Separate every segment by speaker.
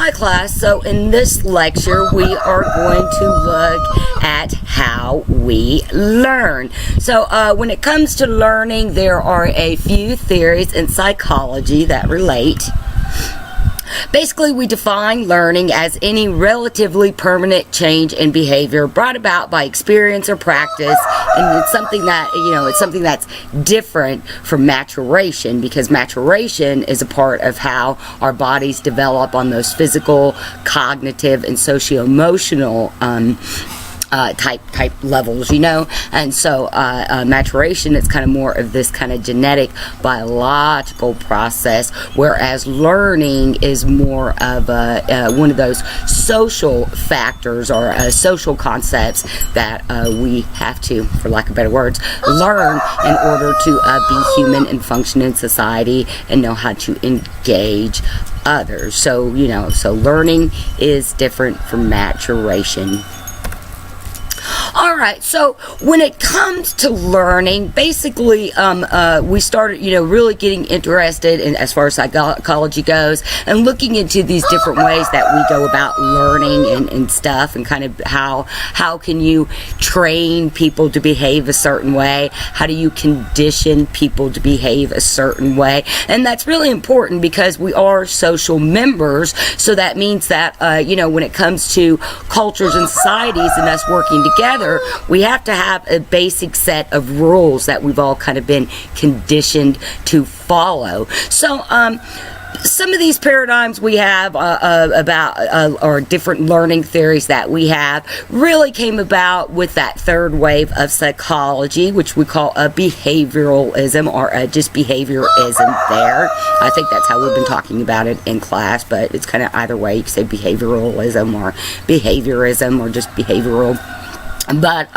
Speaker 1: Hi class, so in this lecture we are going to look at how we learn. So when it comes to learning, there are a few theories in psychology that relate. Basically, we define learning as any relatively permanent change in behavior brought about by experience or practice, and it's something that, it's something that's different from maturation, because maturation is a part of how our bodies develop on those physical, cognitive, and socio-emotional type levels, and so maturation is kind of more of this kind of genetic biological process, whereas learning is more of one of those social factors or social concepts that we have to, for lack of better words, learn in order to be human and function in society and know how to engage others. So so learning is different from maturation. Alright, so when it comes to learning, basically we started, really getting interested in, as far as psychology goes, and looking into these different ways that we go about learning and stuff, and kind of how can you train people to behave a certain way, how do you condition people to behave a certain way, and that's really important because we are social members, so that means that, when it comes to cultures and societies and us working together, we have to have a basic set of rules that we've all kind of been conditioned to follow. So, some of these paradigms we have about, or different learning theories that we have, really came about with that third wave of psychology, which we call behavioralism, or just behaviorism there. I think that's how we've been talking about it in class, but it's kind of either way. You can say behavioralism or behaviorism or just behavioral. But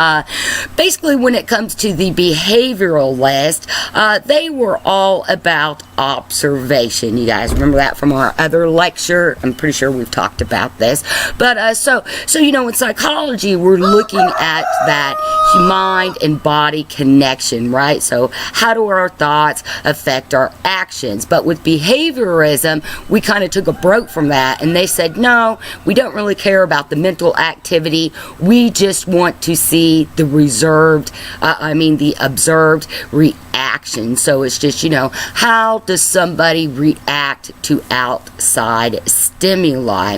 Speaker 1: basically, when it comes to the behavioralist, they were all about observation. You guys remember that from our other lecture? I'm pretty sure we've talked about this. But so in psychology, we're looking at that mind and body connection, right? So how do our thoughts affect our actions? But with behaviorism, we kind of took a break from that, and they said, no, we don't really care about the mental activity. We just want to see the the observed reaction. So it's just, how does somebody react to outside stimuli?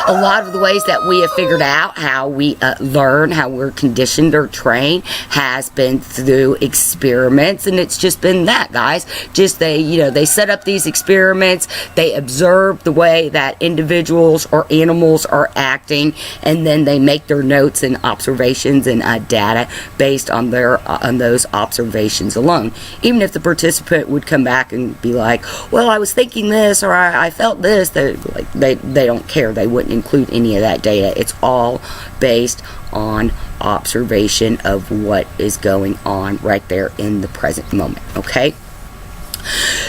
Speaker 1: A lot of the ways that we have figured out how we learn, how we're conditioned or trained, has been through experiments, and it's just been that, guys. Just they set up these experiments, they observe the way that individuals or animals are acting, and then they make their notes and observations and data based on those observations alone. Even if the participant would come back and be like, well, I was thinking this, or I felt this, they don't care. They wouldn't include any of that data. It's all based on observation of what is going on right there in the present moment, okay?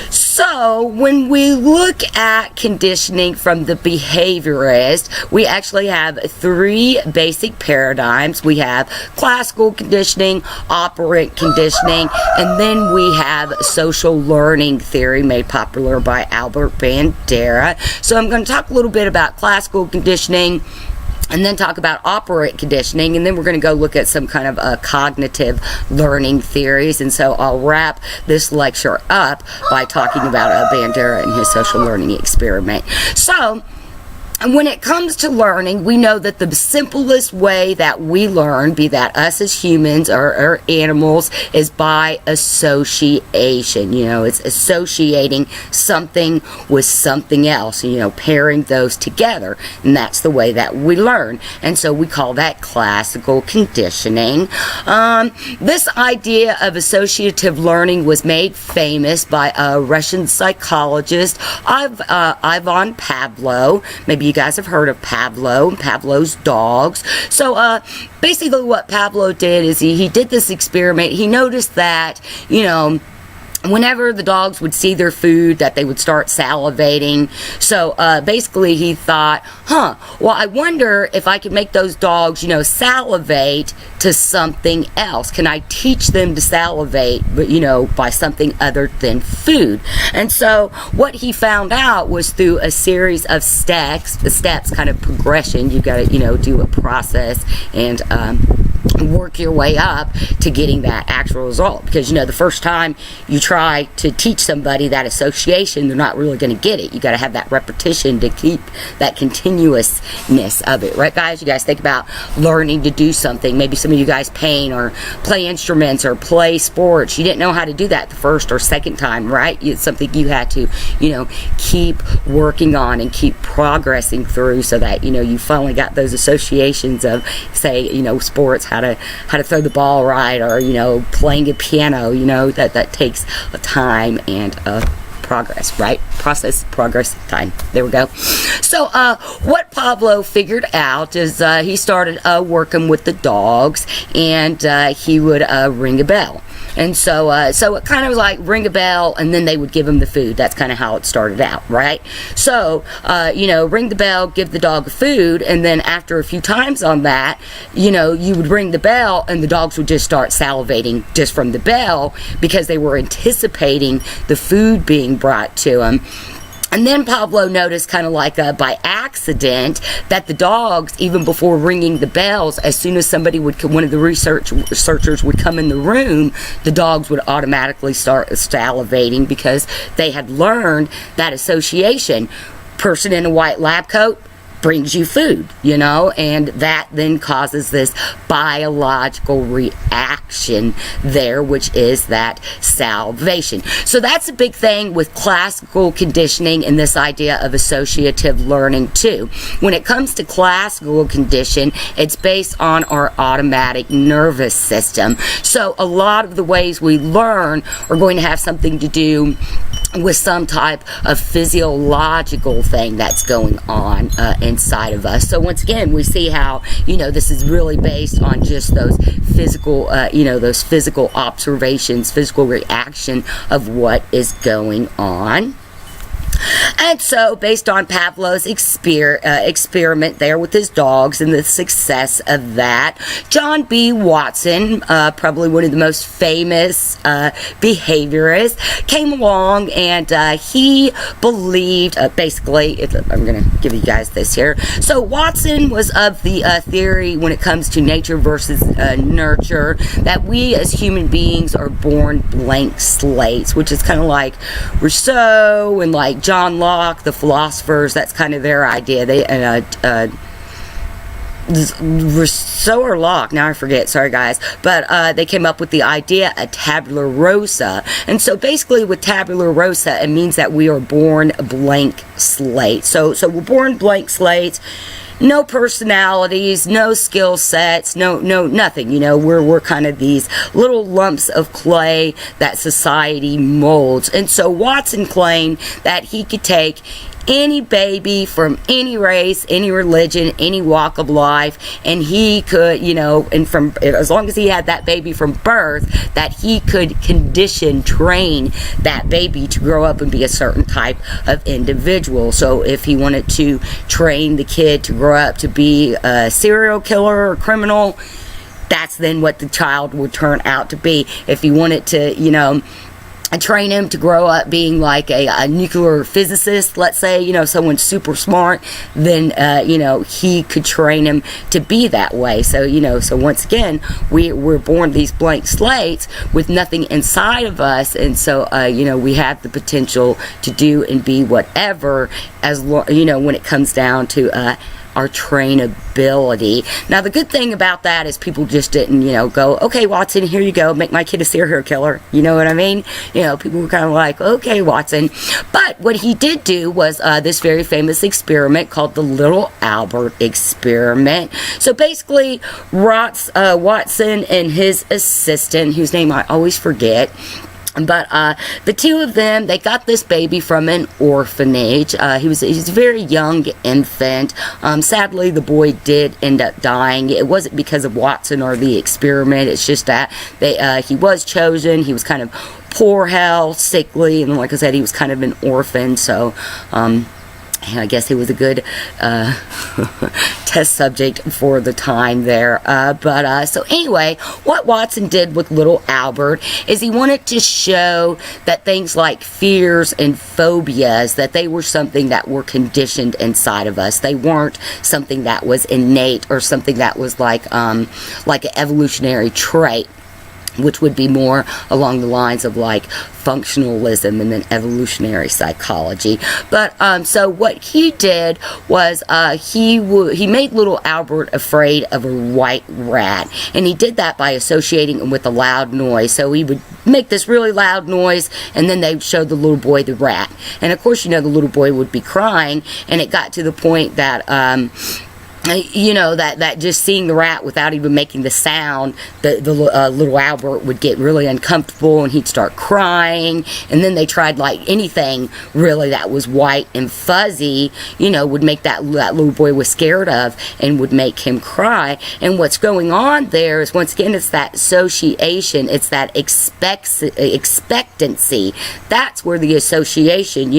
Speaker 1: So, when we look at conditioning from the behaviorist, we actually have three basic paradigms. We have classical conditioning, operant conditioning, and then we have social learning theory made popular by Albert Bandura. So, I'm going to talk a little bit about classical conditioning, and then talk about operant conditioning, and then we're going to go look at some kind of cognitive learning theories. And so I'll wrap this lecture up by talking about Bandura and his social learning experiment. So, when it comes to learning, we know that the simplest way that we learn, be that us as humans or animals, is by association. It's associating something with something else, pairing those together. And that's the way that we learn. And so we call that classical conditioning. This idea of associative learning was made famous by a Russian psychologist, Ivan Pavlov. Maybe you guys have heard of Pavlov's dogs. So basically what Pavlov did is he did this experiment. He noticed that, whenever the dogs would see their food, that they would start salivating. So basically he thought, well, I wonder if I could make those dogs, salivate to something else. Can I teach them to salivate, but by something other than food? And so what he found out was through a series of steps, kind of progression. You've got to, do a process and work your way up to getting that actual result, because the first time you try to teach somebody that association, they're not really going to get it. You got to have that repetition to keep that continuousness of it, right, guys? You guys think about learning to do something. Maybe some of you guys paint or play instruments or play sports. You didn't know how to do that the first or second time, right? It's something you had to keep working on and keep progressing through, so that you finally got those associations of, say, sports, how to throw the ball right, or playing a piano. That takes a time and progress, right? Process, progress, time. There we go. So what Pablo figured out is he started working with the dogs, and he would ring a bell. And so it kind of like ring a bell, and then they would give him the food. That's kind of how it started out, right? So, ring the bell, give the dog food, and then after a few times on that, you would ring the bell, and the dogs would just start salivating just from the bell, because they were anticipating the food being brought to them. And then Pablo noticed, kind of like by accident, that the dogs, even before ringing the bells, as soon as one of the researchers would come in the room, the dogs would automatically start salivating, because they had learned that association. Person in a white lab coat brings you food, and that then causes this biological reaction there, which is that salivation. So that's a big thing with classical conditioning and this idea of associative learning too. When it comes to classical condition, it's based on our automatic nervous system. So a lot of the ways we learn are going to have something to do with some type of physiological thing that's going on inside of us. So once again, we see how this is really based on just those physical those physical observations, physical reaction of what is going on. And so, based on Pavlov's experiment there with his dogs and the success of that, John B. Watson, probably one of the most famous behaviorists, came along, and he believed, basically, I'm going to give you guys this here. So, Watson was of the theory, when it comes to nature versus nurture, that we as human beings are born blank slates, which is kind of like Rousseau and like John Locke, the philosophers. That's kind of their idea. They Rousseau or Locke, now I forget, sorry guys, but they came up with the idea of tabula rasa. And so basically with tabula rasa, it means that we are born blank slates. So we're born blank slates. No personalities, no skill sets, no nothing. We're kind of these little lumps of clay that society molds. And so Watson claimed that he could take any baby from any race, any religion, any walk of life, and he could, and from as long as he had that baby from birth, that he could train that baby to grow up and be a certain type of individual. So if he wanted to train the kid to grow up to be a serial killer or criminal, that's then what the child would turn out to be. If he wanted to, train him to grow up being like a nuclear physicist, let's say, someone super smart, then, he could train him to be that way. So, so once again, we're born these blank slates with nothing inside of us. And so, we have the potential to do and be whatever, when it comes down to, our trainability. Now, the good thing about that is people just didn't, go, okay, Watson, here you go, make my kid a serial killer. You know what I mean? People were kind of like, okay, Watson. But what he did do was this very famous experiment called the Little Albert experiment. So basically, Watson and his assistant, whose name I always forget, But the two of them, they got this baby from an orphanage. He's a very young infant. Sadly, the boy did end up dying. It wasn't because of Watson or the experiment. It's just that he was chosen. He was kind of poor health, sickly, and like I said, he was kind of an orphan. So, I guess he was a good test subject for the time there. So anyway, what Watson did with little Albert is he wanted to show that things like fears and phobias, that they were something that were conditioned inside of us. They weren't something that was innate or something that was like an evolutionary trait, which would be more along the lines of like functionalism and then evolutionary psychology. But so what he did was he made little Albert afraid of a white rat, and he did that by associating him with a loud noise. So he would make this really loud noise, and then they showed the little boy the rat, and of course, the little boy would be crying, and it got to the point that that just seeing the rat without even making the sound, the little Albert would get really uncomfortable, and he'd start crying. And then they tried like anything really that was white and fuzzy, would make that little boy was scared of and would make him cry. And what's going on there is, once again, it's that association, it's that expectancy. That's where the association,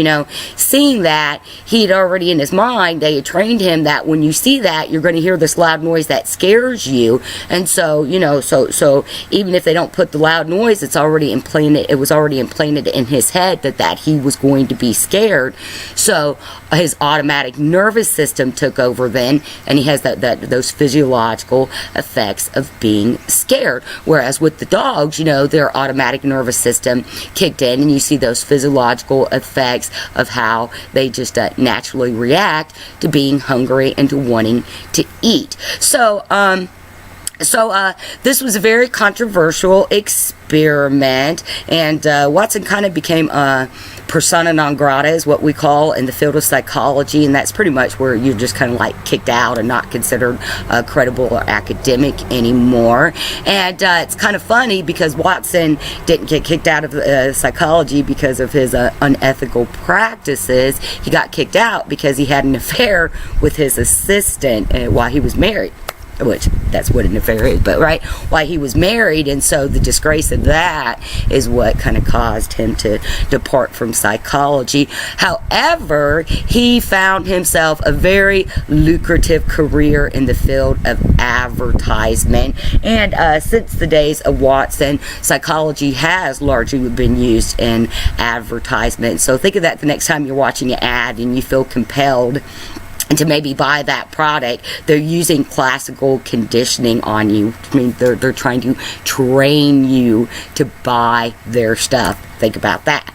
Speaker 1: seeing that, he'd already in his mind, they had trained him that when you see that, you're going to hear this loud noise that scares you. And so, so even if they don't put the loud noise, it was already implanted in his head that he was going to be scared. So his automatic nervous system took over then, and he has those physiological effects of being scared. Whereas with the dogs, their automatic nervous system kicked in, and you see those physiological effects of how they just naturally react to being hungry and to wanting to eat. So this was a very controversial experiment, and Watson kind of became persona non grata, is what we call in the field of psychology, and that's pretty much where you're just kind of like kicked out and not considered credible or academic anymore. And it's kind of funny because Watson didn't get kicked out of psychology because of his unethical practices. He got kicked out because he had an affair with his assistant while he was married. Which, that's what an affair is, but right, while he was married, and so the disgrace of that is what kind of caused him to depart from psychology. However, he found himself a very lucrative career in the field of advertisement, and since the days of Watson, psychology has largely been used in advertisement. So think of that the next time you're watching an ad and you feel compelled to maybe buy that product. They're using classical conditioning on you. I mean, they're trying to train you to buy their stuff. Think about that.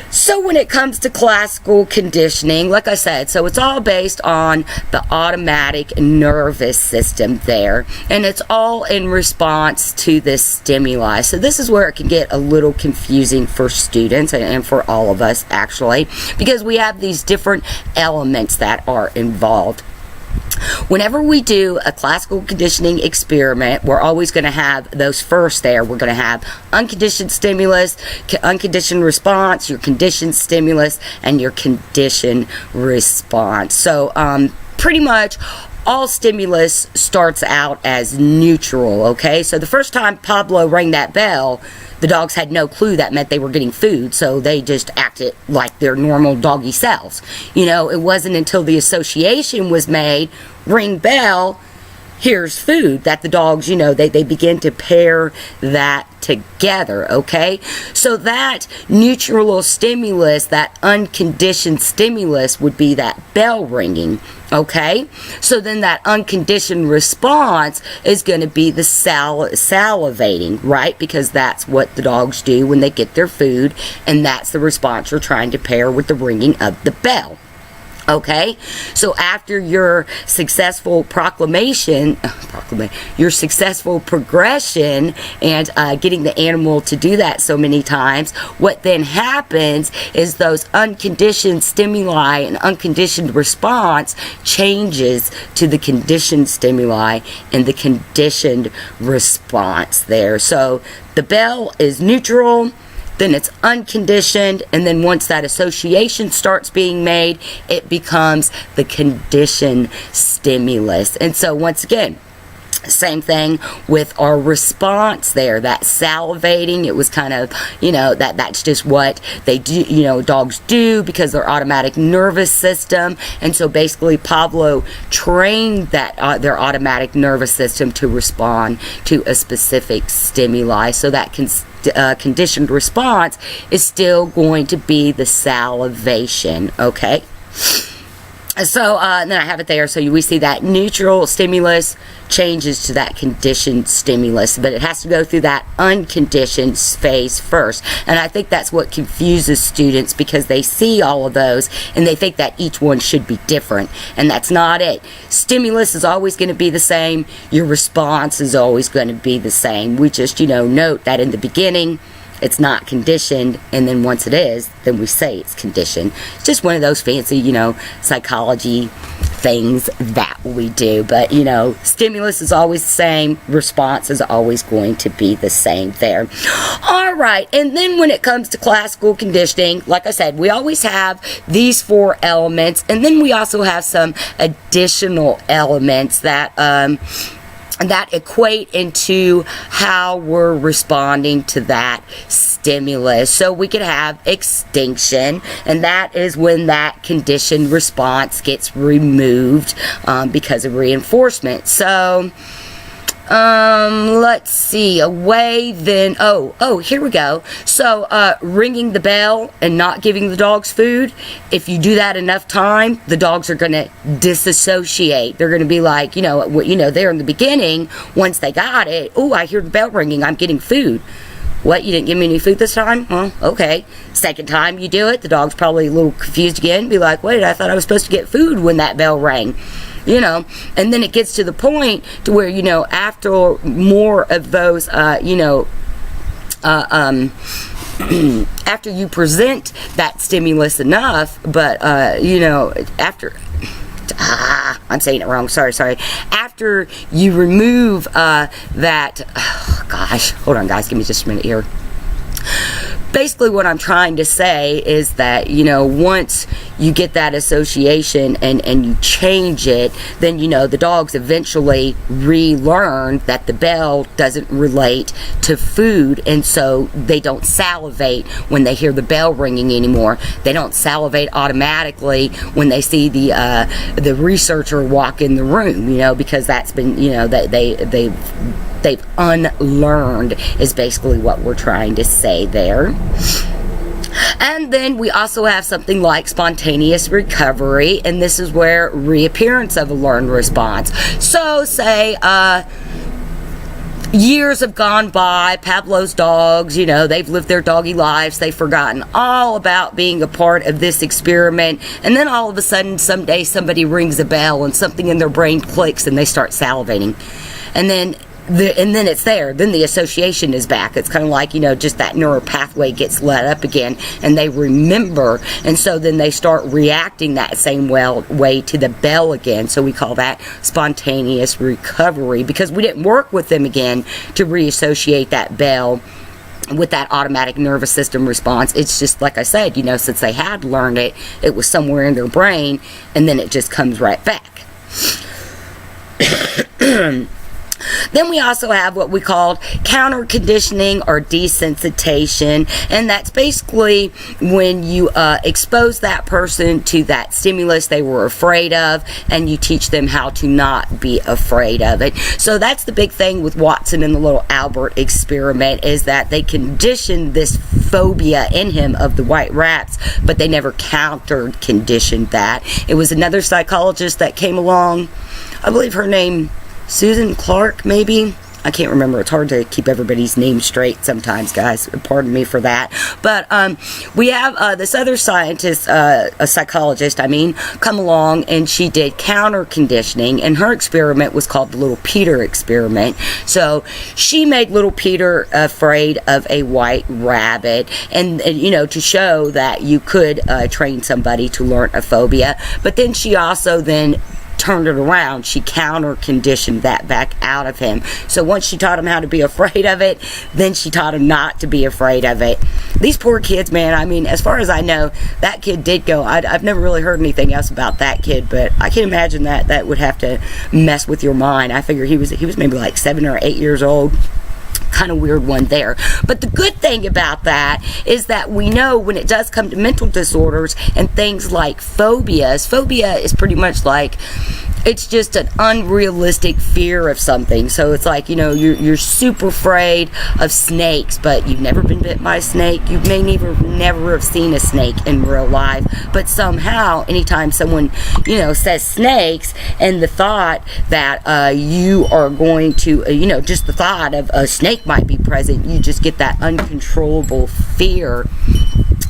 Speaker 1: So when it comes to classical conditioning, like I said, so it's all based on the automatic nervous system there, and it's all in response to this stimuli. So this is where it can get a little confusing for students and for all of us, actually, because we have these different elements that are involved. Whenever we do a classical conditioning experiment, we're always going to have those first there. We're going to have unconditioned stimulus, unconditioned response, your conditioned stimulus, and your conditioned response. So pretty much all stimulus starts out as neutral, okay? So the first time Pablo rang that bell, the dogs had no clue that meant they were getting food, so they just acted like their normal doggy selves. It wasn't until the association was made, ring bell, here's food, that the dogs, they begin to pair that together, okay? So that neutral stimulus, that unconditioned stimulus would be that bell ringing, okay? So then that unconditioned response is going to be the salivating, right? Because that's what the dogs do when they get their food, and that's the response you're trying to pair with the ringing of the bell. Okay, so after your successful your successful progression and getting the animal to do that so many times, what then happens is those unconditioned stimuli and unconditioned response changes to the conditioned stimuli and the conditioned response there. So the bell is neutral, then it's unconditioned, and then once that association starts being made, it becomes the conditioned stimulus. And so once again, same thing with our response there, that salivating. It was kind of, that's just what they do, dogs do because their automatic nervous system. And so basically Pablo trained that their automatic nervous system to respond to a specific stimuli. So that conditioned response is still going to be the salivation, okay? So then I have it there. So we see that neutral stimulus changes to that conditioned stimulus, but it has to go through that unconditioned phase first. And I think that's what confuses students, because they see all of those and they think that each one should be different, and that's not it. Stimulus is always going to be the same. Your response is always going to be the same. We just, note that in the beginning it's not conditioned, and then once it is, then we say it's conditioned. It's just one of those fancy, psychology things that we do. But, stimulus is always the same. Response is always going to be the same there. All right, and then when it comes to classical conditioning, like I said, we always have these 4 elements, and then we also have some additional elements that equate into how we're responding to that stimulus. So we could have extinction, and that is when that conditioned response gets removed because of reinforcement. So let's see, here we go. So ringing the bell and not giving the dogs food, if you do that enough time, the dogs are going to disassociate. They're going to be like, there in the beginning, once they got it, oh, I hear the bell ringing, I'm getting food. What, you didn't give me any food this time? Well, okay. Second time you do it, the dog's probably a little confused again, be like, wait, I thought I was supposed to get food when that bell rang. And then it gets to the point to where, after more of those, after you present that stimulus enough, but, after, I'm saying it wrong, sorry. After you remove hold on guys, give me just a minute here. Basically what I'm trying to say is that, once you get that association and you change it, then, the dogs eventually relearn that the bell doesn't relate to food, and so they don't salivate when they hear the bell ringing anymore. They don't salivate automatically when they see the researcher walk in the room, because that's been, they've unlearned is basically what we're trying to say there. And then we also have something like spontaneous recovery, and this is where reappearance of a learned response. So say years have gone by, Pablo's dogs, they've lived their doggy lives, they've forgotten all about being a part of this experiment, and then all of a sudden someday somebody rings a bell and something in their brain clicks and they start salivating. And then it's there. Then the association is back. It's kind of like, just that neural pathway gets let up again, and they remember, and so then they start reacting that same way to the bell again. So we call that spontaneous recovery, because we didn't work with them again to reassociate that bell with that automatic nervous system response. It's just like I said, since they had learned it, it was somewhere in their brain, and then it just comes right back. Then we also have what we call counter conditioning or desensitization, and that's basically when you expose that person to that stimulus they were afraid of, and you teach them how to not be afraid of it. So that's the big thing with Watson and the little Albert experiment, is that they conditioned this phobia in him of the white rats, but they never counter conditioned that. It was another psychologist that came along, I believe her name Susan Clark, maybe. I can't remember. It's hard to keep everybody's name straight sometimes, guys. Pardon me for that. But we have this other scientist, a psychologist, come along, and she did counter conditioning, and her experiment was called the Little Peter experiment. So she made little Peter afraid of a white rabbit, and to show that you could train somebody to learn a phobia. But then she also turned it around. She counter conditioned that back out of him. So once she taught him how to be afraid of it, then she taught him not to be afraid of it. These poor kids, man, as far as I know, that kid did go. I've never really heard anything else about that kid, but I can imagine that would have to mess with your mind. I figure he was maybe like 7 or 8 years old. Kind of weird one there. But the good thing about that is that we know when it does come to mental disorders and things like phobias, phobia is pretty much like, it's just an unrealistic fear of something. So it's like, you're super afraid of snakes, but you've never been bit by a snake. You may never have seen a snake in real life, but somehow anytime someone says snakes, and the thought that you are going to just the thought of a snake might be present, you just get that uncontrollable fear.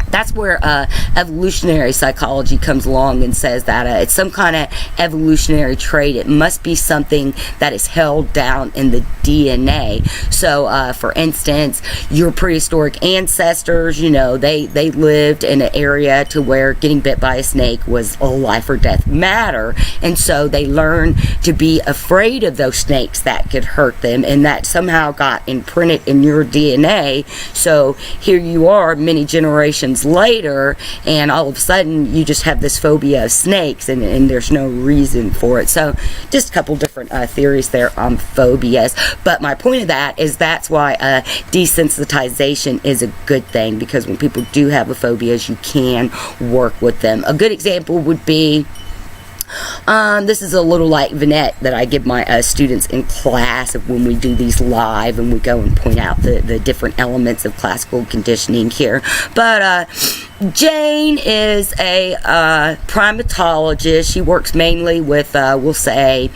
Speaker 1: That's where evolutionary psychology comes along and says that it's some kind of evolutionary trait. It must be something that is held down in the DNA. So, for instance, your prehistoric ancestors, they lived in an area to where getting bit by a snake was a life or death matter. And so they learned to be afraid of those snakes that could hurt them, and that somehow got imprinted in your DNA. So here you are many generations later, and all of a sudden you just have this phobia of snakes, and there's no reason for it. So just a couple different theories there on phobias. But my point of that is that's why desensitization is a good thing, because when people do have a phobias, you can work with them. A good example would be this is a little like vignette that I give my students in class of when we do these live and we go and point out the different elements of classical conditioning here. But Jane is a primatologist. She works mainly with, we'll say,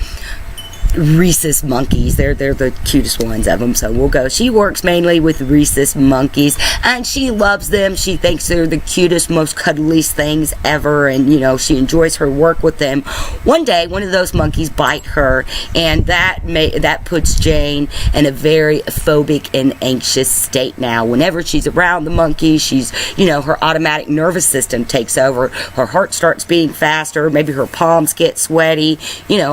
Speaker 1: rhesus monkeys. They're the cutest ones of them, so we'll go. She works mainly with rhesus monkeys, and she loves them. She thinks they're the cutest, most cuddliest things ever, and she enjoys her work with them. One day, one of those monkeys bite her, and that puts Jane in a very phobic and anxious state. Now, whenever she's around the monkey, she's her automatic nervous system takes over. Her heart starts beating faster. Maybe her palms get sweaty.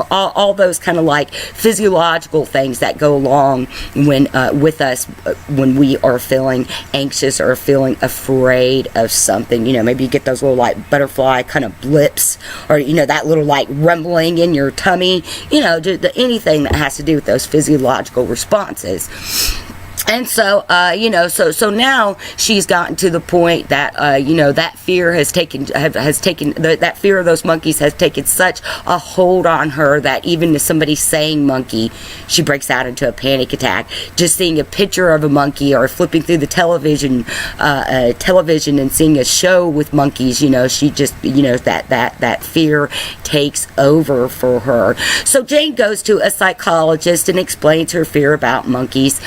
Speaker 1: All those kind of like physiological things that go along when with us when we are feeling anxious or feeling afraid of something. Maybe you get those little like butterfly kind of blips, or that little like rumbling in your tummy. Anything that has to do with those physiological responses. And so, so now she's gotten to the point that, that fear has taken, that fear of those monkeys has taken such a hold on her that even if somebody's saying monkey, she breaks out into a panic attack. Just seeing a picture of a monkey or flipping through the television and seeing a show with monkeys, she just, that fear takes over for her. So Jane goes to a psychologist and explains her fear about monkeys.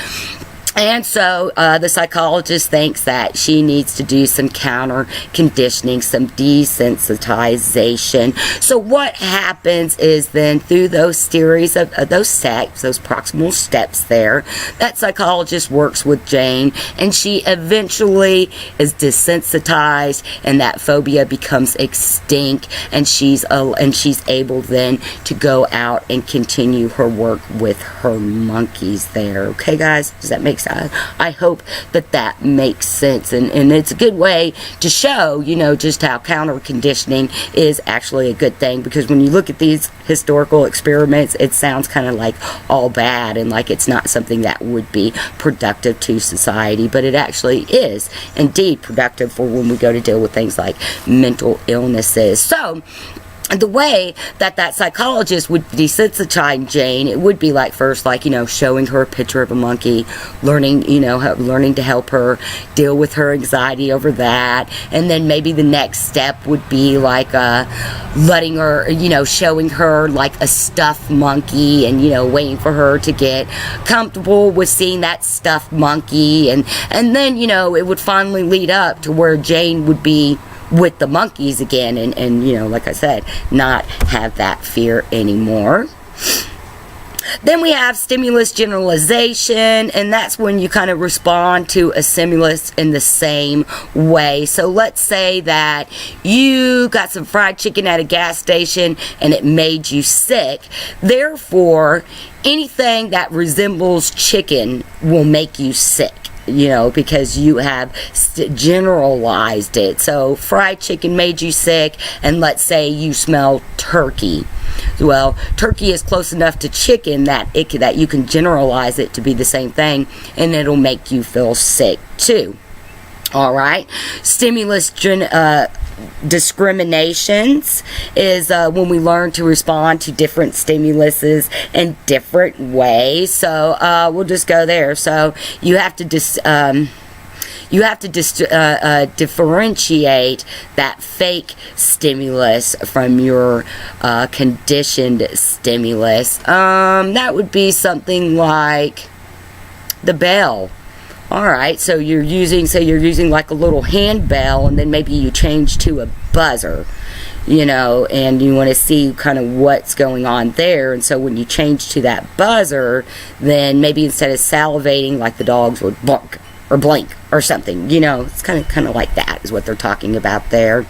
Speaker 1: And so the psychologist thinks that she needs to do some counter conditioning, some desensitization. So what happens is then through those series of those steps, those proximal steps there, that psychologist works with Jane, and she eventually is desensitized, and that phobia becomes extinct, and she's able then to go out and continue her work with her monkeys there. Okay, guys, does that make sense? I hope that makes sense, and it's a good way to show, just how counter conditioning is actually a good thing, because when you look at these historical experiments, it sounds kind of like all bad and like it's not something that would be productive to society, but it actually is indeed productive for when we go to deal with things like mental illnesses. So the way that psychologist would desensitize Jane, it would be like first, like, showing her a picture of a monkey, learning to help her deal with her anxiety over that, and then maybe the next step would be like letting her, showing her like a stuffed monkey, and waiting for her to get comfortable with seeing that stuffed monkey, and then it would finally lead up to where Jane would be with the monkeys again, and like I said, not have that fear anymore. Then we have stimulus generalization, and that's when you kind of respond to a stimulus in the same way. So let's say that you got some fried chicken at a gas station and it made you sick. Therefore, anything that resembles chicken will make you sick, because you have generalized it. So fried chicken made you sick, and let's say you smell turkey. Well, turkey is close enough to chicken that you can generalize it to be the same thing, and it'll make you feel sick too. All right. Stimulus discriminations is when we learn to respond to different stimuluses in different ways. So we'll just go there. So you have to differentiate that fake stimulus from your conditioned stimulus. That would be something like the bell. Alright, so you're using like a little handbell, and then maybe you change to a buzzer, and you want to see kind of what's going on there. And so when you change to that buzzer, then maybe instead of salivating, like the dogs would bark or blink or something, it's kind of like that is what they're talking about there.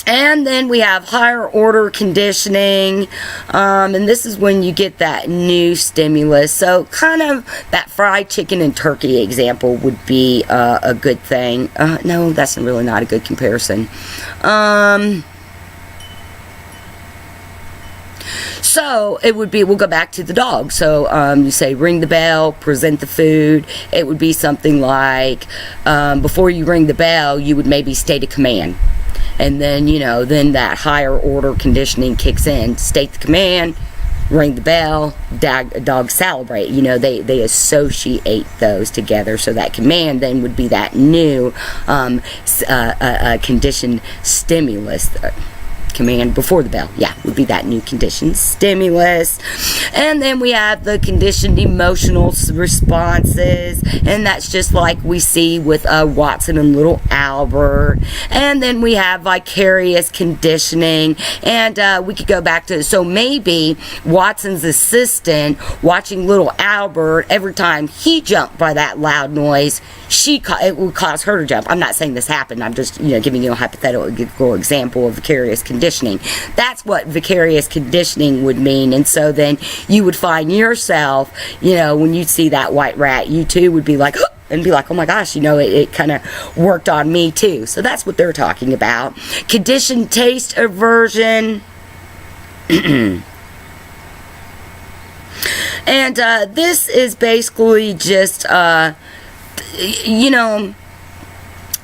Speaker 1: And then we have higher order conditioning, and this is when you get that new stimulus. So kind of that fried chicken and turkey example would be a good thing. No, that's really not a good comparison. So it would be, we'll go back to the dog. So you say ring the bell, present the food. It would be something like before you ring the bell, you would maybe state a command. And then, then that higher order conditioning kicks in. State the command, ring the bell, dog salivate. They associate those together. So that command then would be that new conditioned stimulus. Command before the bell, would be that new conditioned stimulus. And then we have the conditioned emotional responses, and that's just like we see with Watson and little Albert. And then we have vicarious conditioning, and we could go back to, so maybe Watson's assistant watching little Albert, every time he jumped by that loud noise, it would cause her to jump. I'm not saying this happened, I'm just giving you a hypothetical example of vicarious conditioning. That's what vicarious conditioning would mean. And so then you would find yourself, when you see that white rat, you too would be like, and be like, oh my gosh, it kind of worked on me too. So that's what they're talking about. Conditioned taste aversion. And this is basically just,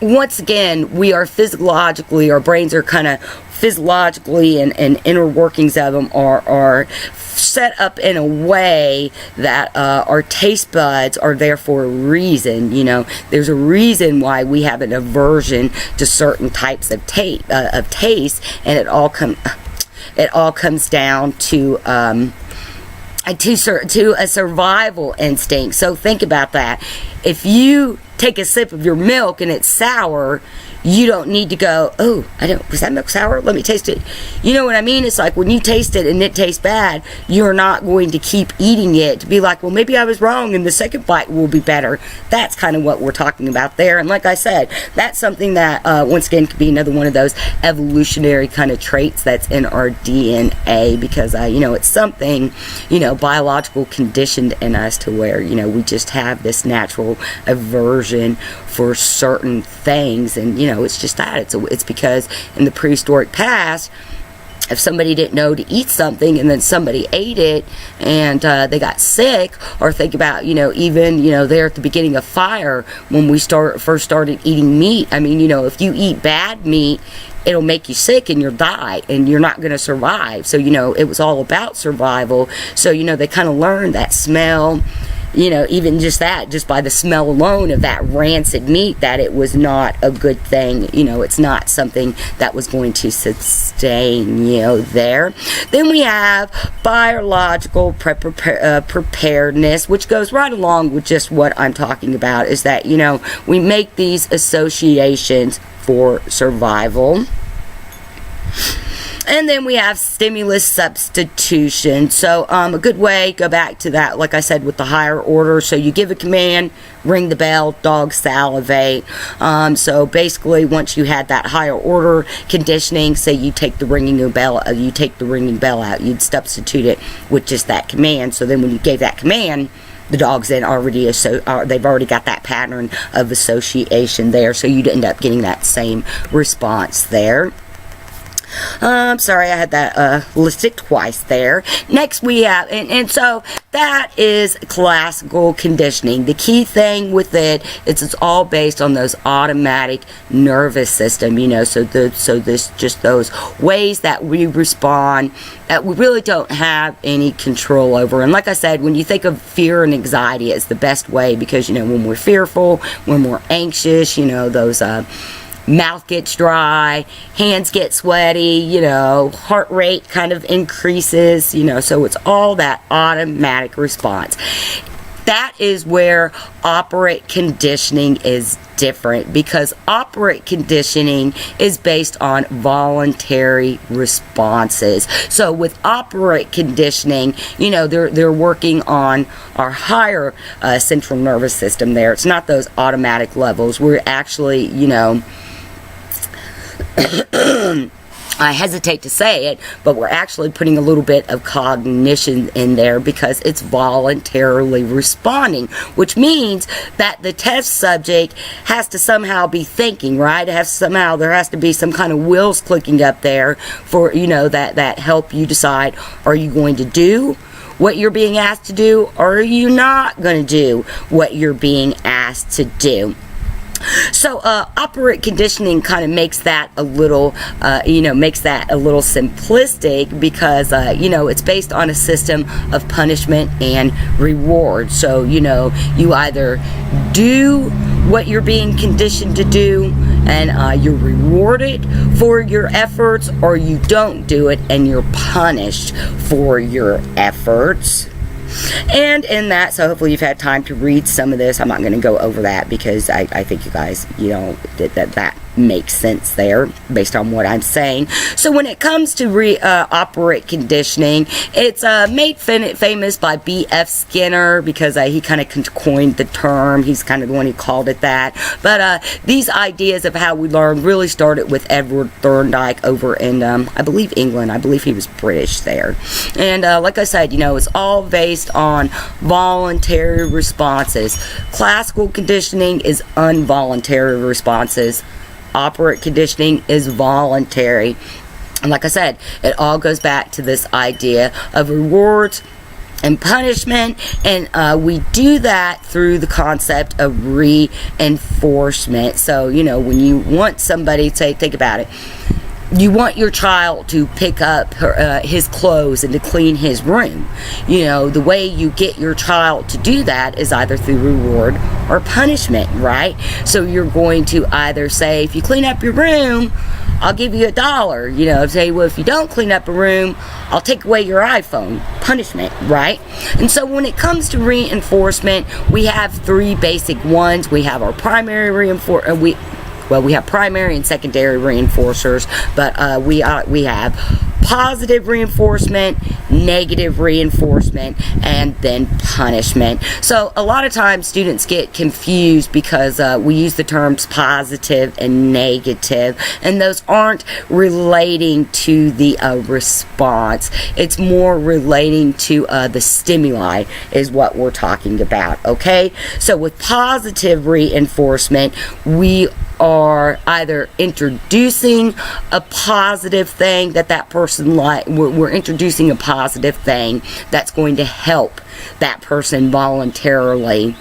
Speaker 1: once again, we are physiologically, our brains are kind of physiologically, and inner workings of them are set up in a way that our taste buds are there for a reason. There's a reason why we have an aversion to certain types of taste, and it all comes down to a survival instinct. So think about that. If you take a sip of your milk and it's sour, you don't need to go, oh, was that milk sour? Let me taste it. You know what I mean? It's like when you taste it and it tastes bad, you're not going to keep eating it to be like, well, maybe I was wrong and the second bite will be better. That's kind of what we're talking about there. And like I said, that's something that, once again, could be another one of those evolutionary kind of traits that's in our DNA, because, it's something, biological conditioned in us to where, we just have this natural aversion for certain things. And, it's just that. It's because in the prehistoric past, if somebody didn't know to eat something and then somebody ate it and they got sick, or think about, even, there at the beginning of fire when we first started eating meat. I mean, if you eat bad meat, it'll make you sick and you'll die and you're not going to survive. So, it was all about survival. So, they kind of learned that smell, even just by the smell alone of that rancid meat, that it was not a good thing. It's not something that was going to sustain, there. Then we have biological preparedness, which goes right along with just what I'm talking about, is that, we make these associations for survival. And then we have stimulus substitution. So a good way, go back to that, like I said, with the higher order. So you give a command, ring the bell, dogs salivate. So basically, once you had that higher order conditioning, say you take the ringing bell out, you'd substitute it with just that command. So then when you gave that command, the dogs then they've already got that pattern of association there, so you'd end up getting that same response there. Sorry, I had that listed twice there. Next we have, and so that is classical conditioning. The key thing with it is it's all based on those automatic nervous system, so this just those ways that we respond that we really don't have any control over. And like I said, when you think of fear and anxiety, it's the best way, because when we're fearful, when we're anxious, those mouth gets dry, hands get sweaty, heart rate kind of increases, so it's all that automatic response. That is where operant conditioning is different, because operant conditioning is based on voluntary responses. So with operant conditioning, they're working on our higher central nervous system there. It's not those automatic levels. We're actually, I hesitate to say it, but we're actually putting a little bit of cognition in there, because it's voluntarily responding, which means that the test subject has to somehow be thinking, right? There has to be some kind of wheels clicking up there for, that help you decide, are you going to do what you're being asked to do, or are you not going to do what you're being asked to do? So operant conditioning kind of makes that a little, simplistic, because, it's based on a system of punishment and reward. So, you either do what you're being conditioned to do and you're rewarded for your efforts, or you don't do it and you're punished for your efforts. And in that, so hopefully you've had time to read some of this. I'm not going to go over that, because I think you guys, that makes sense there based on what I'm saying. So when it comes to operant conditioning, it's made famous by B.F. Skinner, because he kind of coined the term. He's kind of the one who called it that. But these ideas of how we learn really started with Edward Thorndike over in, I believe, England. I believe he was British there. And like I said, it's all based on voluntary responses. Classical conditioning is involuntary responses. Operant conditioning is voluntary. And like I said, it all goes back to this idea of rewards and punishment, and we do that through the concept of reinforcement. So, when you want somebody, think about it. You want your child to pick up his clothes and to clean his room. The way you get your child to do that is either through reward or punishment, right? So you're going to either say, if you clean up your room, I'll give you $1. Say, well, if you don't clean up a room, I'll take away your iPhone. Punishment, right? And so when it comes to reinforcement, we have three basic ones. We have our primary reinforcement. We have primary and secondary reinforcers, but we have positive reinforcement, negative reinforcement, and then punishment. So a lot of times students get confused because we use the terms positive and negative, and those aren't relating to the response. It's more relating to the stimuli is what we're talking about, okay? So with positive reinforcement, we are either introducing a positive thing that person we're introducing a positive thing that's going to help that person voluntarily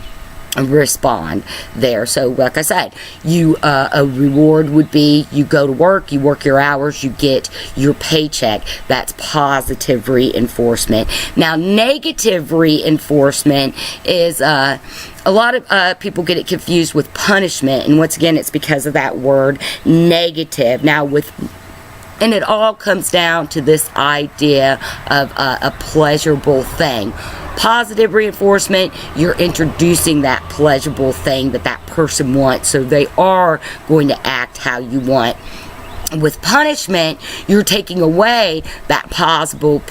Speaker 1: respond there. So like I said, a reward would be you go to work, you work your hours, you get your paycheck. That's positive reinforcement. Now negative reinforcement is a lot of people get it confused with punishment, and once again it's because of that word negative. And it all comes down to this idea of a pleasurable thing. Positive reinforcement, you're introducing that pleasurable thing that person wants, so they are going to act how you want. With punishment, you're taking away that positive,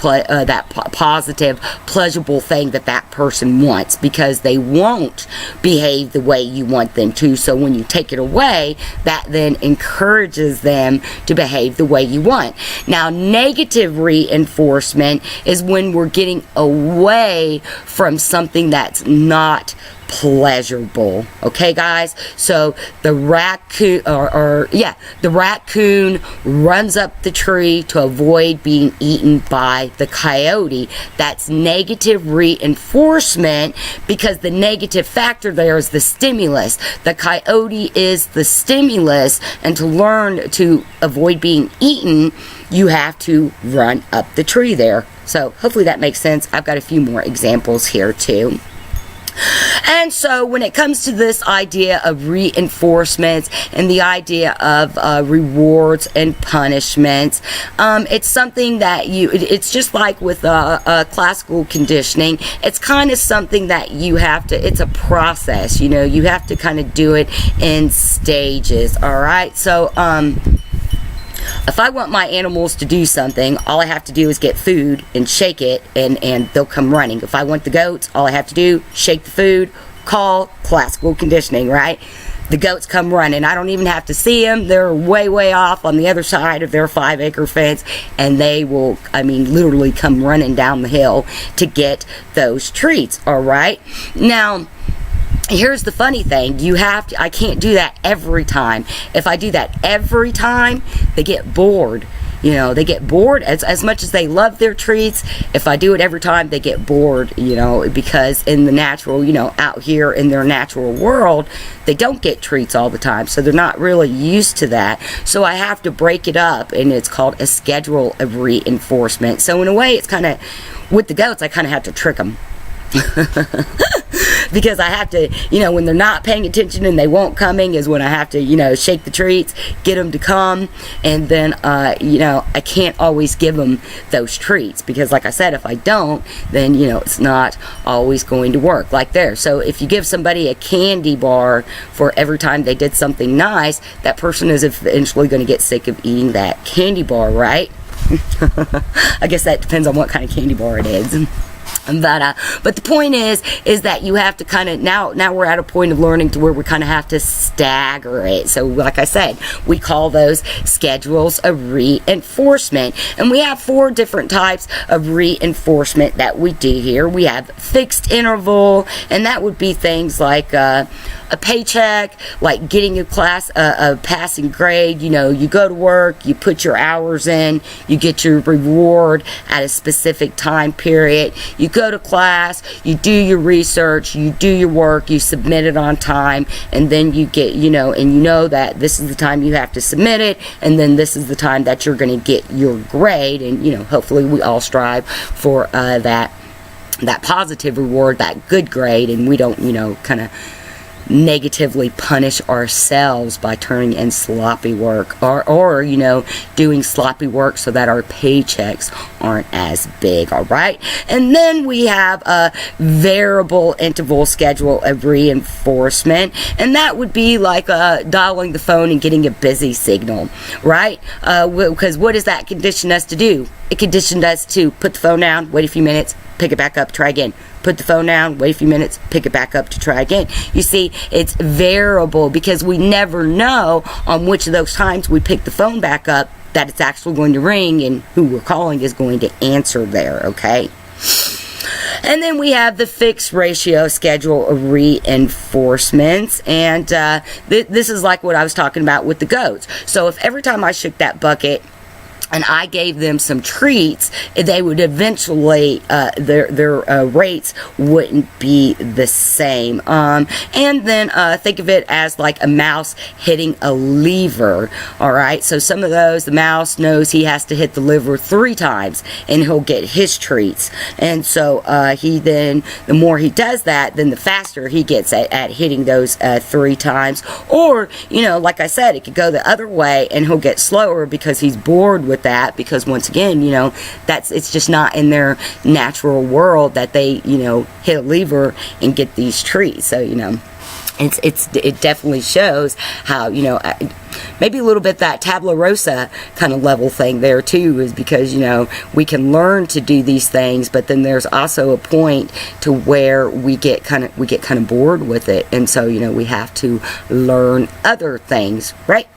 Speaker 1: pleasurable thing that person wants, because they won't behave the way you want them to. So when you take it away, that then encourages them to behave the way you want. Now, negative reinforcement is when we're getting away from something that's not pleasurable. Okay, guys? So the raccoon the raccoon runs up the tree to avoid being eaten by the coyote. That's negative reinforcement, because the negative factor there is the stimulus. The coyote is the stimulus, and to learn to avoid being eaten, you have to run up the tree there. So hopefully that makes sense. I've got a few more examples here too. And so when it comes to this idea of reinforcements and the idea of rewards and punishments, it's something that it's just like with classical conditioning. It's kind of something that you have to, it's a process, you have to kind of do it in stages. All right. So, if I want my animals to do something, all I have to do is get food and shake it, and they'll come running. If I want the goats, all I have to do, shake the food, call, classical conditioning, right? The goats come running. I don't even have to see them. They're way, way off on the other side of their 5-acre fence, and they will, literally come running down the hill to get those treats, all right? Now, here's the funny thing. I can't do that every time. If I do that every time, they get bored. They get bored as much as they love their treats. If I do it every time, they get bored, because in the natural, out here in their natural world, they don't get treats all the time. So they're not really used to that. So I have to break it up, and it's called a schedule of reinforcement. So in a way, it's kind of, with the goats, I kind of have to trick them. Because I have to, when they're not paying attention and they won't coming is when I have to, shake the treats, get them to come, and then, I can't always give them those treats, because like I said, if I don't, then, it's not always going to work like there. So if you give somebody a candy bar for every time they did something nice, that person is eventually going to get sick of eating that candy bar, right? I guess that depends on what kind of candy bar it is. But the point is that you have to kind of, now we're at a point of learning to where we kind of have to stagger it. So like I said, we call those schedules of reinforcement. And we have 4 different types of reinforcement that we do here. We have fixed interval, and that would be things like a paycheck, like getting a passing grade. You go to work, you put your hours in, you get your reward at a specific time period. You go to class, you do your research, you do your work, you submit it on time, and then you get, and that this is the time you have to submit it, and then this is the time that you're going to get your grade, and, hopefully we all strive for that positive reward, that good grade, and we don't, kind of negatively punish ourselves by turning in sloppy work, or doing sloppy work so that our paychecks aren't as big. All right, and then we have a variable interval schedule of reinforcement, and that would be like dialing the phone and getting a busy signal, right? Because what does that condition us to do? It conditioned us to put the phone down, wait a few minutes, pick it back up, try again. Put the phone down, wait a few minutes, pick it back up to try again. You see, it's variable, because we never know on which of those times we pick the phone back up that it's actually going to ring and who we're calling is going to answer there, okay? And then we have the fixed ratio schedule of reinforcements. And this is like what I was talking about with the goats. So if every time I shook that bucket and I gave them some treats, they would eventually, their rates wouldn't be the same. And then think of it as like a mouse hitting a lever. All right, so some of those, the mouse knows he has to hit the lever 3 times and he'll get his treats. And so the more he does that, then the faster he gets at hitting those 3 times. Or, like I said, it could go the other way and he'll get slower because he's bored with that, because once again, it's just not in their natural world that they, hit a lever and get these treats. So, it definitely shows how, maybe a little bit that tabula rasa kind of level thing there too, is because, we can learn to do these things, but then there's also a point to where we get kind of bored with it. And so, we have to learn other things, right?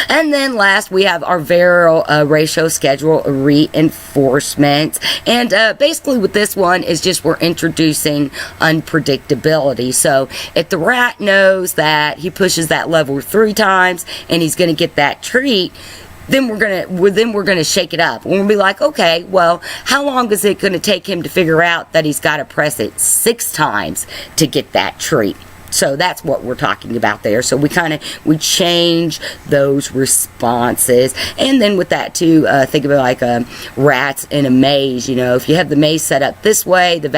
Speaker 1: And then last, we have our variable ratio schedule reinforcement. And basically with this one is just we're introducing unpredictability. So if the rat knows that he pushes that lever 3 times and he's going to get that treat, then we're gonna shake it up. We're gonna be like, okay, well, how long is it gonna take him to figure out that he's got to press it 6 times to get that treat? So that's what we're talking about there. So we change those responses. And then with that too, think of it like rats in a maze. If you have the maze set up this way, the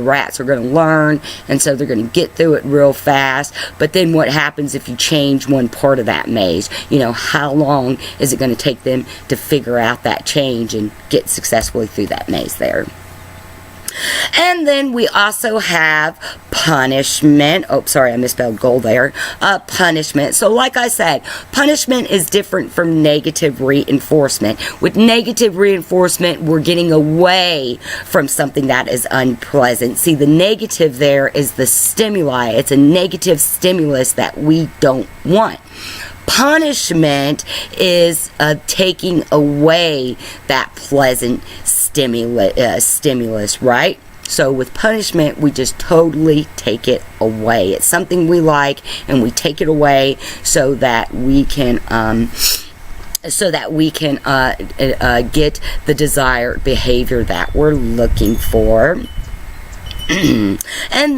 Speaker 1: rats are going to learn, and so they're going to get through it real fast. But then what happens if you change one part of that maze? How long is it going to take them to figure out that change and get successfully through that maze there? And then we also have punishment. Oh, sorry, I misspelled goal there. Punishment. So like I said, punishment is different from negative reinforcement. With negative reinforcement, we're getting away from something that is unpleasant. See, the negative there is the stimuli. It's a negative stimulus that we don't want. Punishment is taking away that pleasant stimulus, right? So with punishment, we just totally take it away. It's something we like, and we take it away so that we can get the desired behavior that we're looking for. And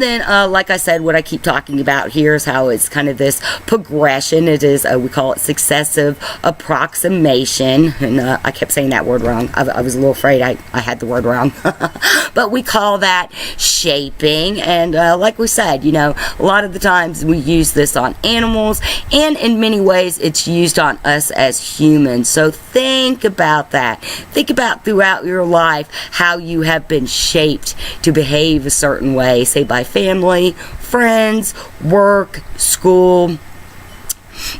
Speaker 1: then, like I said, what I keep talking about here is how it's kind of this progression. It is, we call it successive approximation. And I kept saying that word wrong. I was a little afraid I had the word wrong. But we call that shaping. And like we said, a lot of the times we use this on animals. And in many ways, it's used on us as humans. So think about that. Think about throughout your life how you have been shaped to behave a certain way, say by family, friends, work, school.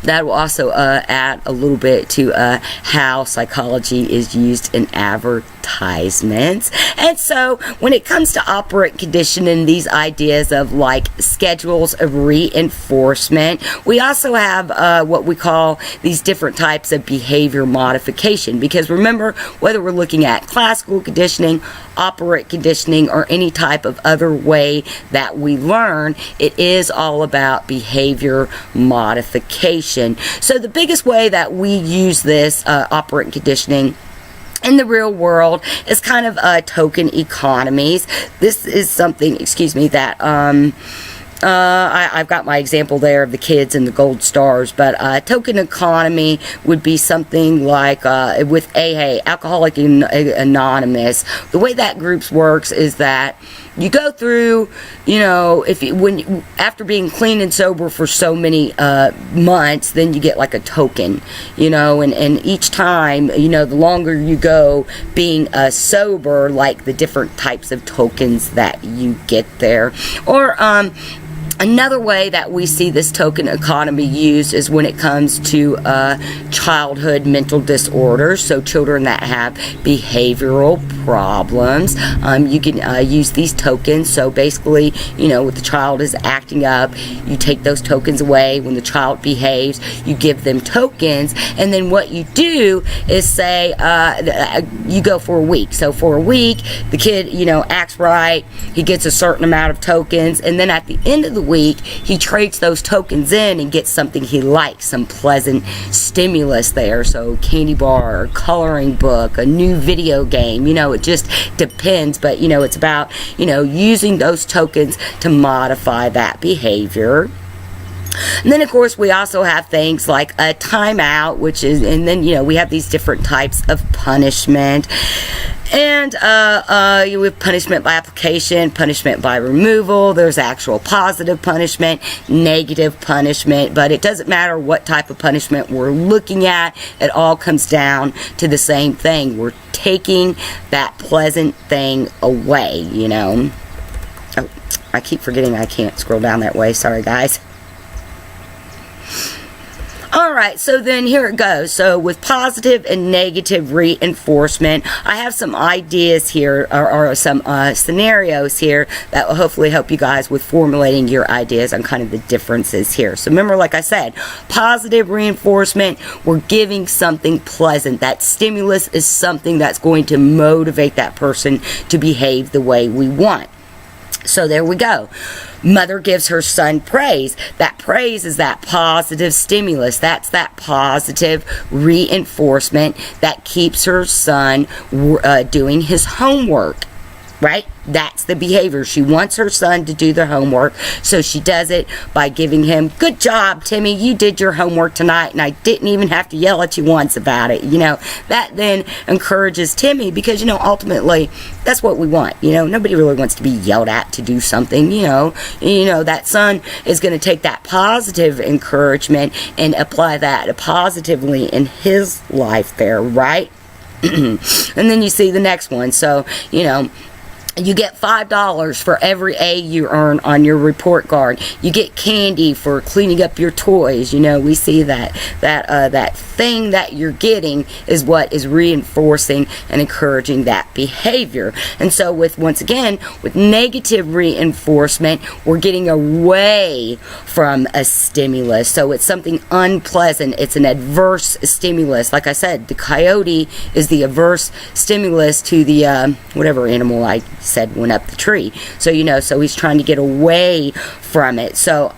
Speaker 1: That will also add a little bit to how psychology is used in advertisements. And so when it comes to operant conditioning, these ideas of like schedules of reinforcement, we also have what we call these different types of behavior modification. Because remember, whether we're looking at classical conditioning, operant conditioning, or any type of other way that we learn, it is all about behavior modification. So the biggest way that we use this operant conditioning in the real world is kind of token economies. This is something, that I've got my example there of the kids and the gold stars, but token economy would be something like with AA, Alcoholic Anonymous. The way that groups works is that you go through, after being clean and sober for so many months, then you get like a token, and each time, the longer you go being sober, like the different types of tokens that you get there. Or Another way that we see this token economy used is when it comes to childhood mental disorders. So children that have behavioral problems, you can use these tokens. So basically, when the child is acting up, you take those tokens away. When the child behaves, you give them tokens. And then what you do is say, you go for a week. So for a week, the kid, acts right. He gets a certain amount of tokens. And then at the end of the week, he trades those tokens in and gets something he likes, some pleasant stimulus there. So candy bar, or coloring book, a new video game, it just depends. But it's about using those tokens to modify that behavior. And then, of course, we also have things like a timeout, and then, we have these different types of punishment. And you have punishment by application, punishment by removal. There's actual positive punishment, negative punishment. But it doesn't matter what type of punishment we're looking at. It all comes down to the same thing. We're taking that pleasant thing away, Oh, I keep forgetting I can't scroll down that way. Sorry, guys. Alright, so then here it goes. So with positive and negative reinforcement, I have some ideas here, or some scenarios here that will hopefully help you guys with formulating your ideas on kind of the differences here. So remember, like I said, positive reinforcement, we're giving something pleasant. That stimulus is something that's going to motivate that person to behave the way we want. So there we go. Mother gives her son praise. That praise is that positive stimulus. That's that positive reinforcement that keeps her son doing his homework. Right? That's the behavior. She wants her son to do the homework, so she does it by giving him, good job, Timmy, you did your homework tonight, and I didn't even have to yell at you once about it. That then encourages Timmy, because, ultimately, that's what we want. Nobody really wants to be yelled at to do something. That son is going to take that positive encouragement and apply that positively in his life there, right? And then you see the next one. So, you get $5 for every A you earn on your report card. You get candy for cleaning up your toys. We see that thing that you're getting is what is reinforcing and encouraging that behavior. And so once again, with negative reinforcement, we're getting away from a stimulus. So it's something unpleasant. It's an adverse stimulus. Like I said, the coyote is the adverse stimulus to the whatever animal I said went up the tree. So so he's trying to get away from it. So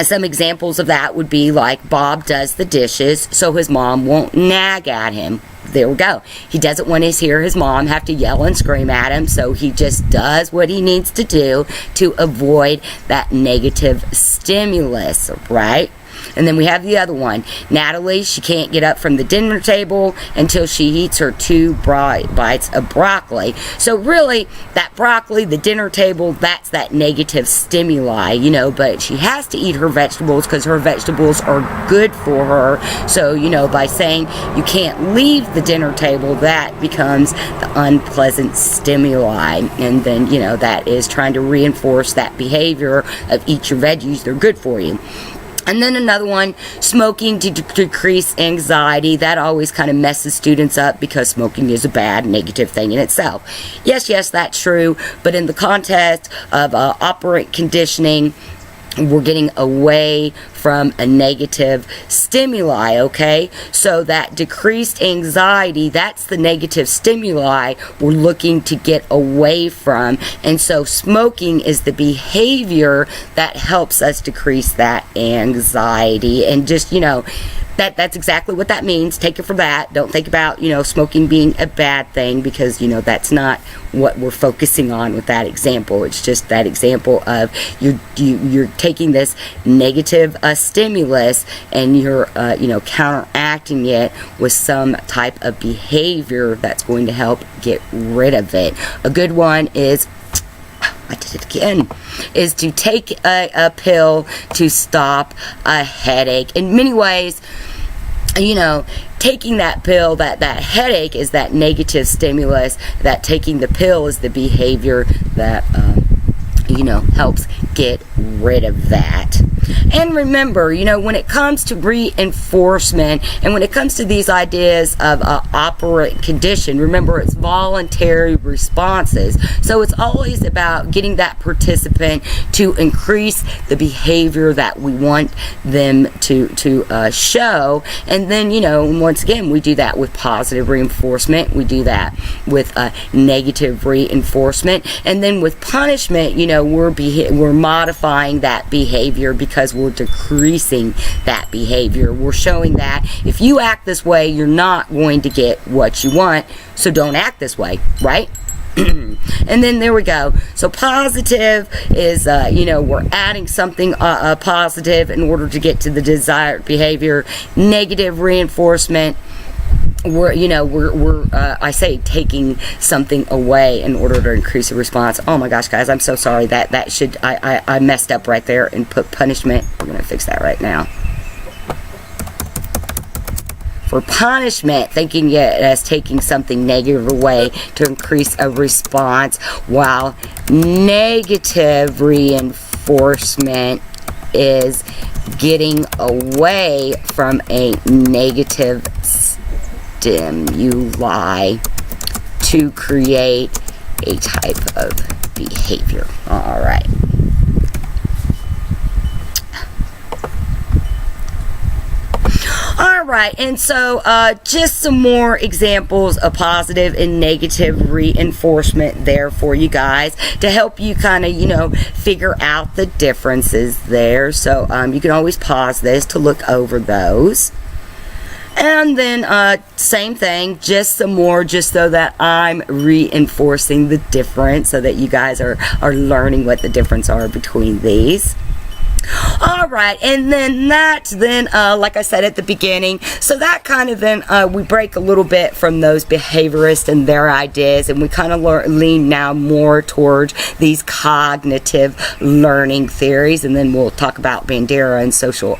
Speaker 1: some examples of that would be like Bob does the dishes so his mom won't nag at him. There we go. He doesn't want to hear his mom have to yell and scream at him, so he just does what he needs to do to avoid that negative stimulus, right? And then we have the other one. Natalie, she can't get up from the dinner table until she eats her 2 bites of broccoli. So really, that broccoli, the dinner table, that's that negative stimuli, but she has to eat her vegetables because her vegetables are good for her. So, by saying you can't leave the dinner table, that becomes the unpleasant stimuli. And then, that is trying to reinforce that behavior of eat your veggies, they're good for you. And then another one, smoking to decrease anxiety. That always kind of messes students up because smoking is a bad, negative thing in itself. Yes, that's true. But in the context of operant conditioning, we're getting away from a negative stimuli, okay? So that decreased anxiety, that's the negative stimuli we're looking to get away from. And so smoking is the behavior that helps us decrease that anxiety. And just, that's exactly what that means. Take it for that. Don't think about, smoking being a bad thing, because, that's not what we're focusing on with that example. It's just that example of you're taking this negative stimulus and you're, counteracting it with some type of behavior that's going to help get rid of it. A good one is, I did it again, is to take a pill to stop a headache. In many ways, taking that pill, that headache is that negative stimulus, that taking the pill is the behavior that helps get rid of that. And remember, when it comes to reinforcement and when it comes to these ideas of operant condition, remember it's voluntary responses. So it's always about getting that participant to increase the behavior that we want them to show. And then, once again, we do that with positive reinforcement. We do that with negative reinforcement. And then with punishment, we're modifying that behavior because we're decreasing that behavior. We're showing that if you act this way, you're not going to get what you want, so don't act this way, right? And then there we go. So positive is, we're adding something positive in order to get to the desired behavior. Negative reinforcement, we're I say taking something away in order to increase the response. Oh my gosh, guys, I'm so sorry. That should I messed up right there and put punishment. We're gonna fix that right now. For punishment, thinking it as taking something negative away to increase a response, while negative reinforcement is getting away from a negative stimuli to create a type of behavior. All right. Alright, and so just some more examples of positive and negative reinforcement there for you guys to help you kind of, figure out the differences there. So you can always pause this to look over those. And then same thing, just some more, just so that I'm reinforcing the difference so that you guys are learning what the difference are between these. Alright, and then like I said at the beginning, so that kind of then we break a little bit from those behaviorists and their ideas, and we kind of lean now more towards these cognitive learning theories, and then we'll talk about Bandera and social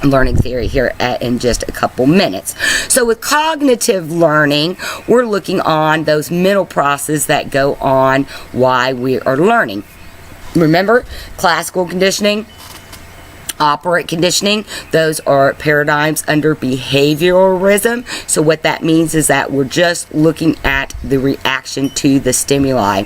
Speaker 1: learning theory here in just a couple minutes. So with cognitive learning, we're looking on those mental processes that go on while we are learning. Remember, classical conditioning, operant conditioning, those are paradigms under behaviorism. So what that means is that we're just looking at the reaction to the stimuli.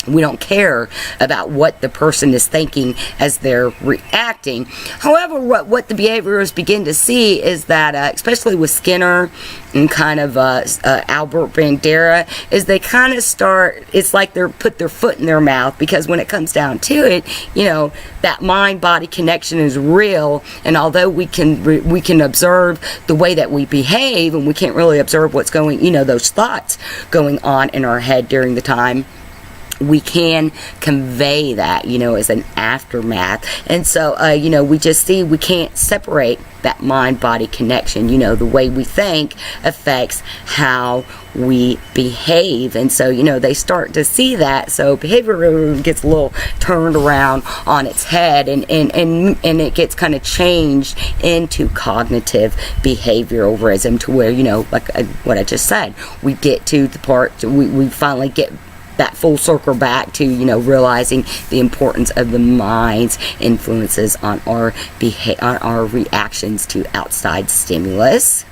Speaker 1: We don't care about what the person is thinking as they're reacting. However, what the behaviorists begin to see is that, especially with Skinner and kind of Albert Bandera, is they kind of start, it's like they're put their foot in their mouth, because when it comes down to it, that mind-body connection is real, and although we can observe the way that we behave, and we can't really observe what's going, those thoughts going on in our head during the time, we can convey that, as an aftermath. And so, we just see we can't separate that mind-body connection. The way we think affects how we behave. And so, they start to see that. So behaviorism gets a little turned around on its head, and it gets kind of changed into cognitive behaviorism, to where, like what I just said, we get to the part, we finally get that full circle back to, realizing the importance of the mind's influences on our reactions to outside stimulus.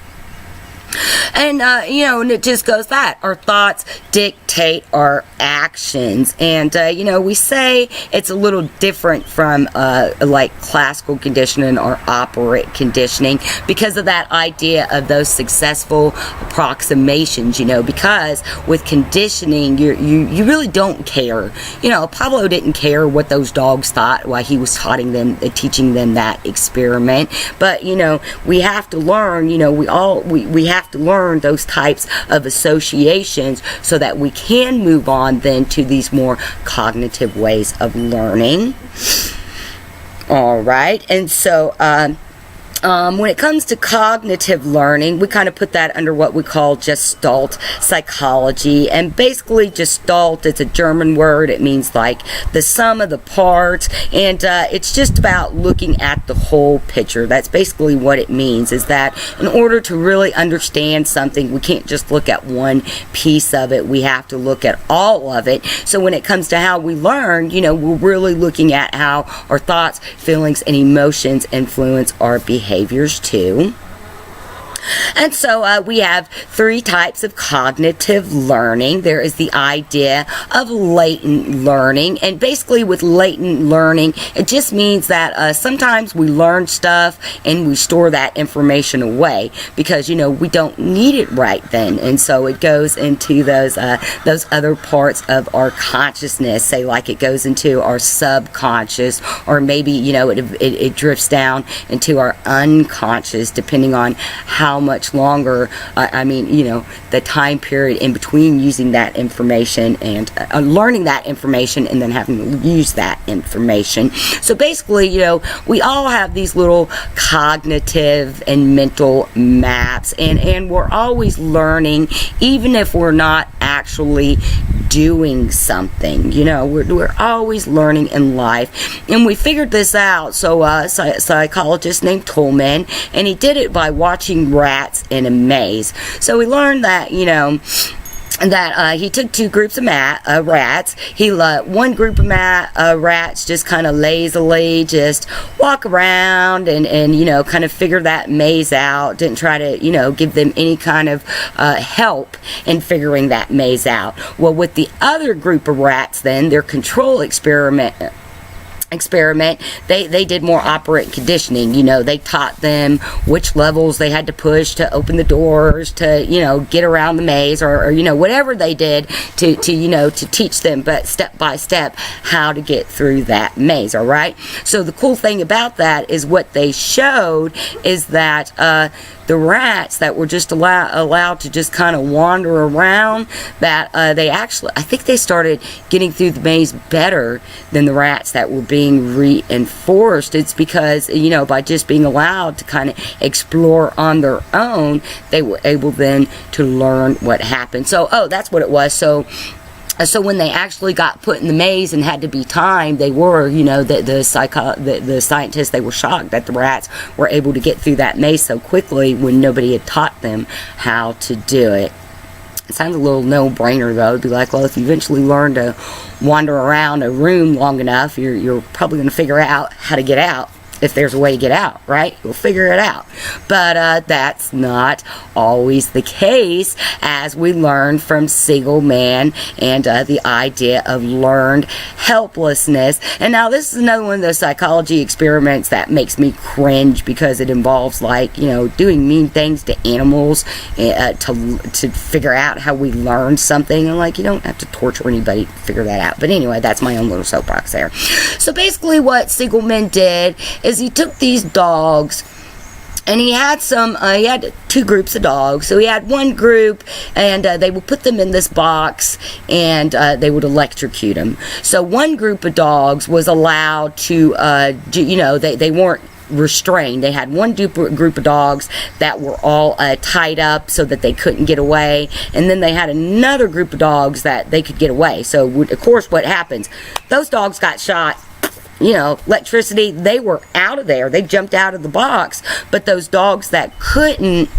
Speaker 1: And, and it just goes that our thoughts dictate our actions. And, we say it's a little different from, like classical conditioning or operant conditioning, because of that idea of those successful approximations, because with conditioning, you really don't care. Pablo didn't care what those dogs thought while he was teaching them that experiment. But, we have to learn, we have to learn those types of associations so that we can move on then to these more cognitive ways of learning. All right, and so When it comes to cognitive learning, we kind of put that under what we call Gestalt psychology. And basically, Gestalt, it's a German word. It means like the sum of the parts. And it's just about looking at the whole picture. That's basically what it means, is that in order to really understand something, we can't just look at one piece of it. We have to look at all of it. So when it comes to how we learn, we're really looking at how our thoughts, feelings, and emotions influence our behaviors too. And so we have 3 types of cognitive learning. There is the idea of latent learning. And basically with latent learning, it just means that sometimes we learn stuff and we store that information away because, we don't need it right then. And so it goes into those other parts of our consciousness. Say like it goes into our subconscious, or maybe, it drifts down into our unconscious, depending on how much longer, the time period in between using that information and learning that information and then having to use that information. So basically, we all have these little cognitive and mental maps, and we're always learning, even if we're not actually doing something. We're always learning in life, and we figured this out. So a psychologist named Tolman, and he did it by watching rats in a maze. So we learned that he took 2 groups of rats. He let one group of rats just kind of lazily just walk around and kind of figure that maze out. Didn't try to give them any kind of help in figuring that maze out. Well, with the other group of rats, then their control experiment, they did more operant conditioning. They taught them which levels they had to push to open the doors, to get around the maze, or whatever they did to teach them, but step by step, how to get through that maze. All right. So the cool thing about that is what they showed is that the rats that were just allowed to just kind of wander around, that they actually, I think they started getting through the maze better than the rats that were being reinforced. It's because, by just being allowed to kind of explore on their own, they were able then to learn what happened. So, that's what it was. So when they actually got put in the maze and had to be timed, they were, the scientists, they were shocked that the rats were able to get through that maze so quickly when nobody had taught them how to do it. It sounds a little no-brainer, though. It'd be like, well, if you eventually learn to wander around a room long enough, you're probably going to figure out how to get out. If there's a way to get out, right? You'll figure it out. But that's not always the case, as we learned from Seligman and the idea of learned helplessness. And now this is another one of those psychology experiments that makes me cringe, because it involves doing mean things to animals to figure out how we learn something. And you don't have to torture anybody to figure that out. But anyway, that's my own little soapbox there. So basically what Seligman did is he took these dogs, and he had he had 2 groups of dogs. So he had one group, and they would put them in this box, and they would electrocute them. So one group of dogs was allowed to, they weren't restrained. They had one group of dogs that were all tied up so that they couldn't get away, and then they had another group of dogs that they could get away. So of course what happens, those dogs got shot, electricity, they were out of there, they jumped out of the box. But those dogs that couldn't,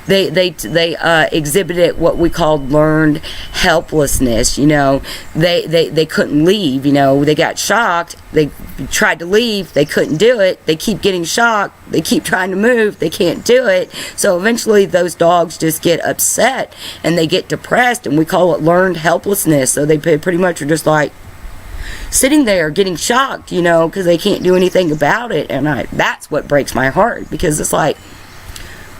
Speaker 1: they exhibited what we called learned helplessness. They couldn't leave. They got shocked, they tried to leave, they couldn't do it, they keep getting shocked, they keep trying to move, they can't do it. So eventually those dogs just get upset and they get depressed, and we call it learned helplessness. So they pretty much are just sitting there getting shocked, because they can't do anything about it. And that's what breaks my heart, because it's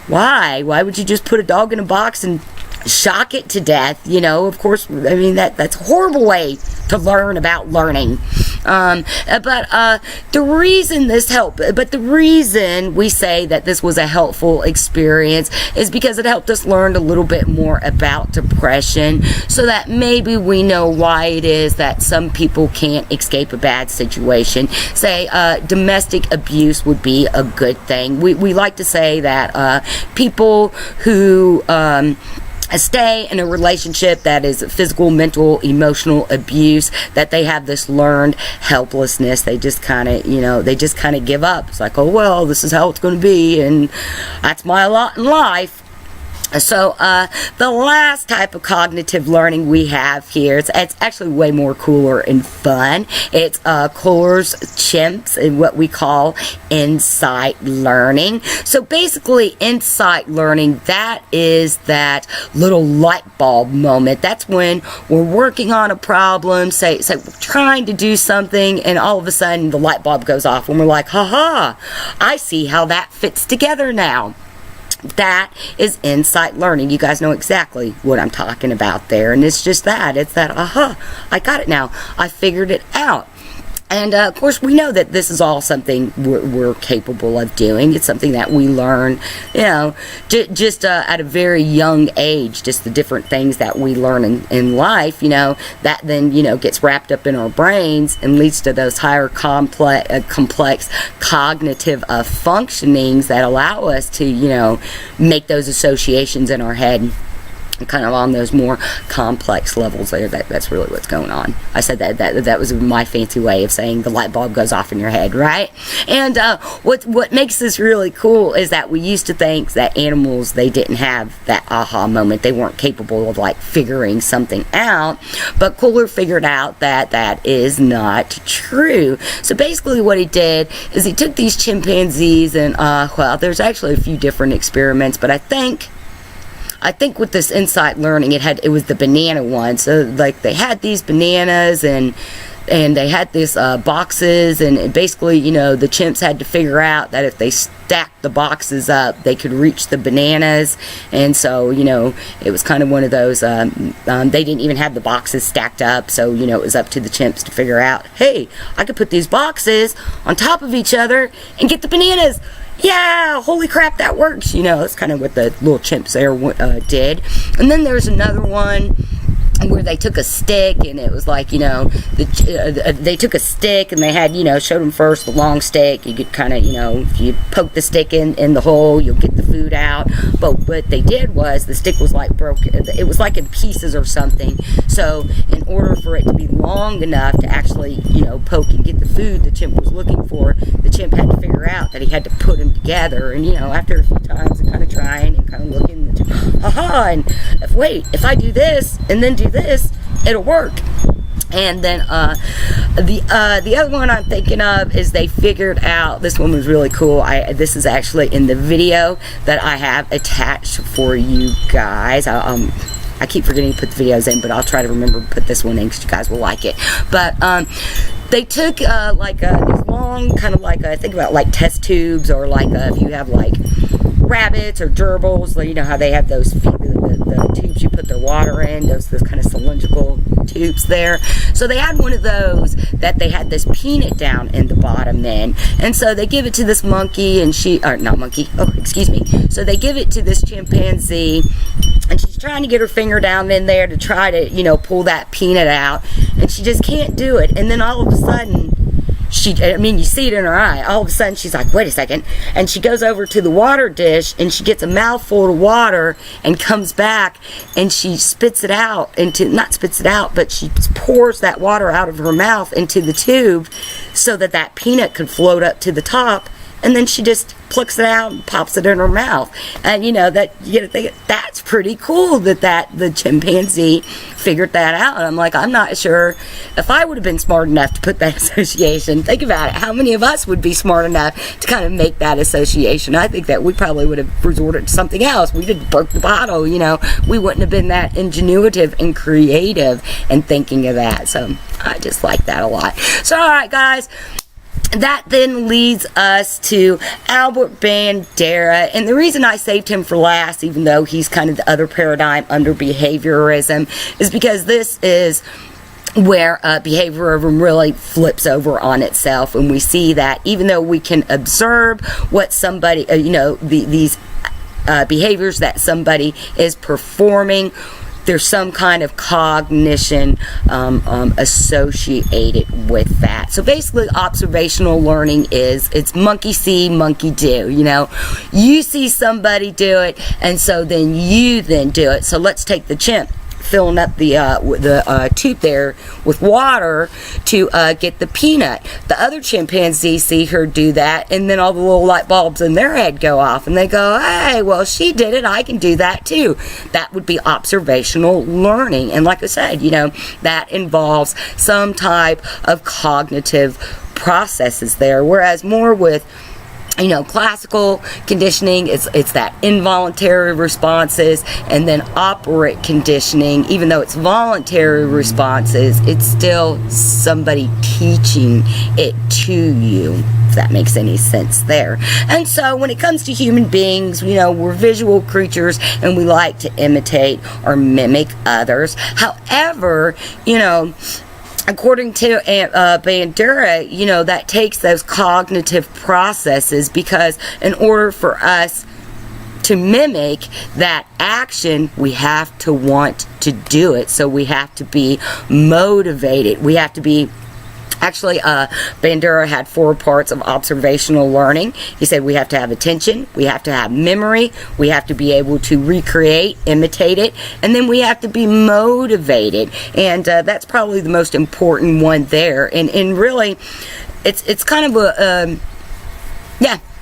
Speaker 1: why would you just put a dog in a box and shock it to death? Of course, that's a horrible way to learn about learning. But the reason this helped, but the reason we say that this was a helpful experience is because it helped us learn a little bit more about depression, so that maybe we know why it is that some people can't escape a bad situation. Say domestic abuse would be a good thing. We like to say that people who stay in a relationship that is physical, mental, emotional abuse, that they have this learned helplessness. They just kind of, they just kind of give up. It's like, oh, well, this is how it's going to be, and that's my lot in life. So the last type of cognitive learning we have here, it's actually way more cooler and fun. It's Kohler's chimps and what we call insight learning. So basically insight learning, that is that little light bulb moment. That's when we're working on a problem, say we're trying to do something, and all of a sudden the light bulb goes off and we're like, haha, I see how that fits together now. That is insight learning. You guys know exactly what I'm talking about there. And it's just that. It's that, aha, I got it now. I figured it out. And, of course, we know that this is all something we're capable of doing. It's something that we learn, just at a very young age, just the different things that we learn in life, that then, gets wrapped up in our brains and leads to those higher complex cognitive functionings that allow us to, make those associations in our head. Kind of on those more complex levels there. That's really what's going on. I said that was my fancy way of saying the light bulb goes off in your head, right? And what makes this really cool is that we used to think that animals, they didn't have that aha moment. They weren't capable of like figuring something out. But Kohler figured out that that is not true. So basically what he did is he took these chimpanzees and well, there's actually a few different experiments, but I think with this insight learning, it was the banana one. So like they had these bananas and they had these boxes, and basically, the chimps had to figure out that if they stacked the boxes up, they could reach the bananas. And so, it was kind of one of those, they didn't even have the boxes stacked up. So, it was up to the chimps to figure out, hey, I could put these boxes on top of each other and get the bananas. Yeah, holy crap, that works. That's kind of what the little chimps there did. And then there's another one where they took a stick, and it was like, they took a stick and they had, showed them first the long stick. You could kind of, if you poke the stick in the hole, you'll get the food out. But what they did was the stick was like broken. It was like in pieces or something. So in order for it to be long enough to actually, poke and get the food the chimp was looking for, the chimp had to figure out that he had to put them together. And, after a few times and kind of trying and kind of looking, the chimp, aha, and if I do this and then do this, it'll work. And then the other one I'm thinking of is they figured out, this one was really cool. This is actually in the video that I have attached for you guys. I keep forgetting to put the videos in, but I'll try to remember to put this one in because you guys will like it. But they took this long kind of think about like test tubes, or like if you have like rabbits or gerbils, how they have those the tubes you put their water in, those kind of cylindrical tubes there. So they had one of those that they had this peanut down in the bottom in, and so they give it to this monkey, and so they give it to this chimpanzee, and she's trying to get her finger down in there to try to pull that peanut out, and she just can't do it. And then all of a sudden, you see it in her eye. All of a sudden, she's like, wait a second. And she goes over to the water dish, and she gets a mouthful of water and comes back, and she spits it out not spits it out, but she pours that water out of her mouth into the tube so that peanut could float up to the top. And then she just plucks it out and pops it in her mouth. And that's pretty cool that the chimpanzee figured that out. And I'm like, I'm not sure if I would have been smart enough to put that association. Think about it. How many of us would be smart enough to kind of make that association? I think that we probably would have resorted to something else. We just broke the bottle, We wouldn't have been that ingenuitive and creative in thinking of that. So I just like that a lot. So, all right, guys. That then leads us to Albert Bandura, and the reason I saved him for last, even though he's kind of the other paradigm under behaviorism, is because this is where behaviorism really flips over on itself, and we see that even though we can observe what somebody, these behaviors that somebody is performing, there's some kind of cognition associated with that. So basically, observational learning it's monkey see, monkey do. You see somebody do it, and so then you then do it. So let's take the chimp filling up the tube there with water to get the peanut. The other chimpanzees see her do that, and then all the little light bulbs in their head go off, and they go, hey, well, she did it, I can do that too. That would be observational learning. And like I said, that involves some type of cognitive processes there, whereas more with classical conditioning, it's that involuntary responses, and then operant conditioning, even though it's voluntary responses, it's still somebody teaching it to you, if that makes any sense there. And so when it comes to human beings, we're visual creatures, and we like to imitate or mimic others. However, according to Bandura, that takes those cognitive processes, because in order for us to mimic that action, we have to want to do it. So we have to be motivated. We have to be... Actually, Bandura had 4 parts of observational learning. He said we have to have attention, we have to have memory, we have to be able to recreate, imitate it, and then we have to be motivated. And that's probably the most important one there. And really, it's kind of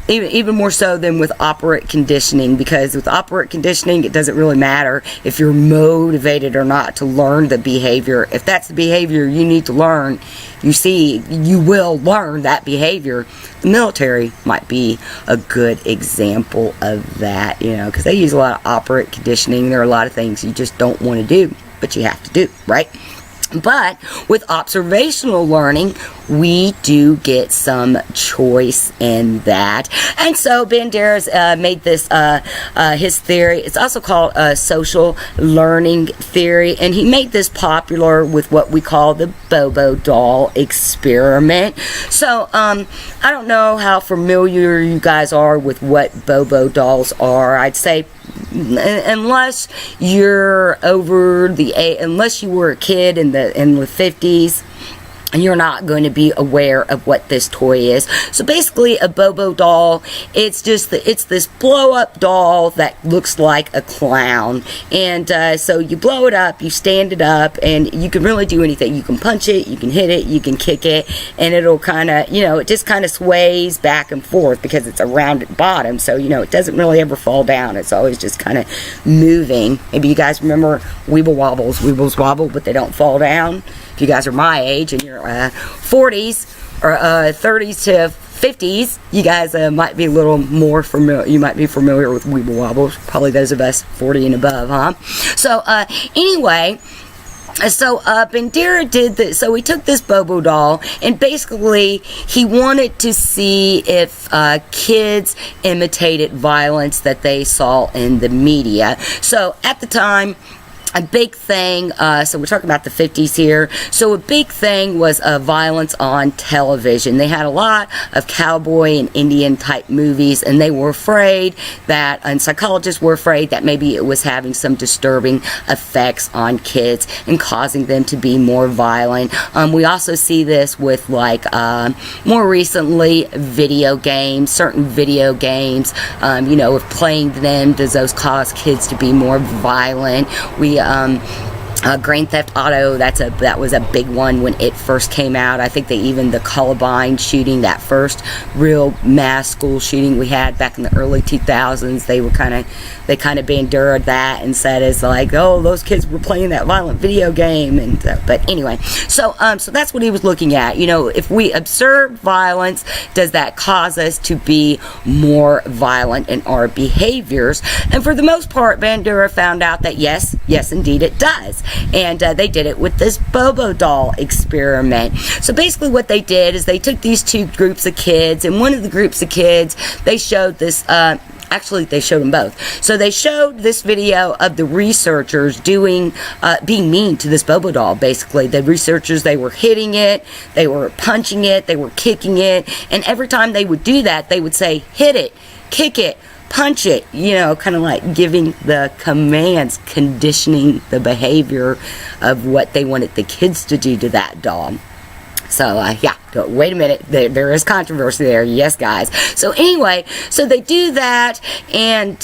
Speaker 1: even more so than with operant conditioning, because with operant conditioning, it doesn't really matter if you're motivated or not to learn the behavior. If that's the behavior you need to learn, you will learn that behavior. The military might be a good example of that, because they use a lot of operant conditioning. There are a lot of things you just don't want to do, but you have to do, right? But with observational learning, we do get some choice in that. And so Bandura's made this his theory. It's also called social learning theory, and he made this popular with what we call the Bobo doll experiment. So I don't know how familiar you guys are with what Bobo dolls are. I'd say unless you're unless you were a kid in the 50s, you're not going to be aware of what this toy is. So basically, a Bobo doll, it's this blow up doll that looks like a clown. And so you blow it up, you stand it up, and you can really do anything. You can punch it, you can hit it, you can kick it, and it'll kind of, it just kind of sways back and forth because it's a rounded bottom. So, it doesn't really ever fall down. It's always just kind of moving. Maybe you guys remember Weeble Wobbles. Weebles wobble, but they don't fall down. If you guys are my age and you're 40s or 30s to 50s, you guys might be a little more familiar. You might be familiar with Weeble Wobbles. Probably those of us 40 and above, huh? So anyway, so Bandura did this. So he took this Bobo doll, and basically he wanted to see if kids imitated violence that they saw in the media. So at the time, a big thing, so we're talking about the 50s here, so a big thing was violence on television. They had a lot of cowboy and Indian type movies, and they were afraid that, and psychologists were afraid that maybe it was having some disturbing effects on kids and causing them to be more violent. We also see this with, like, more recently, video games, certain video games, if playing them, does those cause kids to be more violent? Grand Theft Auto, that was a big one when it first came out. I think the Columbine shooting, that first real mass school shooting we had back in the early 2000s, they kind of Bandura that and said it's like, oh, those kids were playing that violent video game. And but anyway, so that's what he was looking at. If we observe violence, does that cause us to be more violent in our behaviors? And for the most part, Bandura found out that yes indeed it does. And they did it with this Bobo doll experiment. So basically what they did is they took these two groups of kids, and one of the groups of kids, they showed this Actually, they showed them both. So they showed this video of the researchers being mean to this Bobo doll, basically. The researchers, they were hitting it, they were punching it, they were kicking it, and every time they would do that, they would say, hit it, kick it, punch it, you know, kind of like giving the commands, conditioning the behavior of what they wanted the kids to do to that doll. So, yeah, wait a minute, there is controversy there, yes, guys. So, anyway, so they do that, and,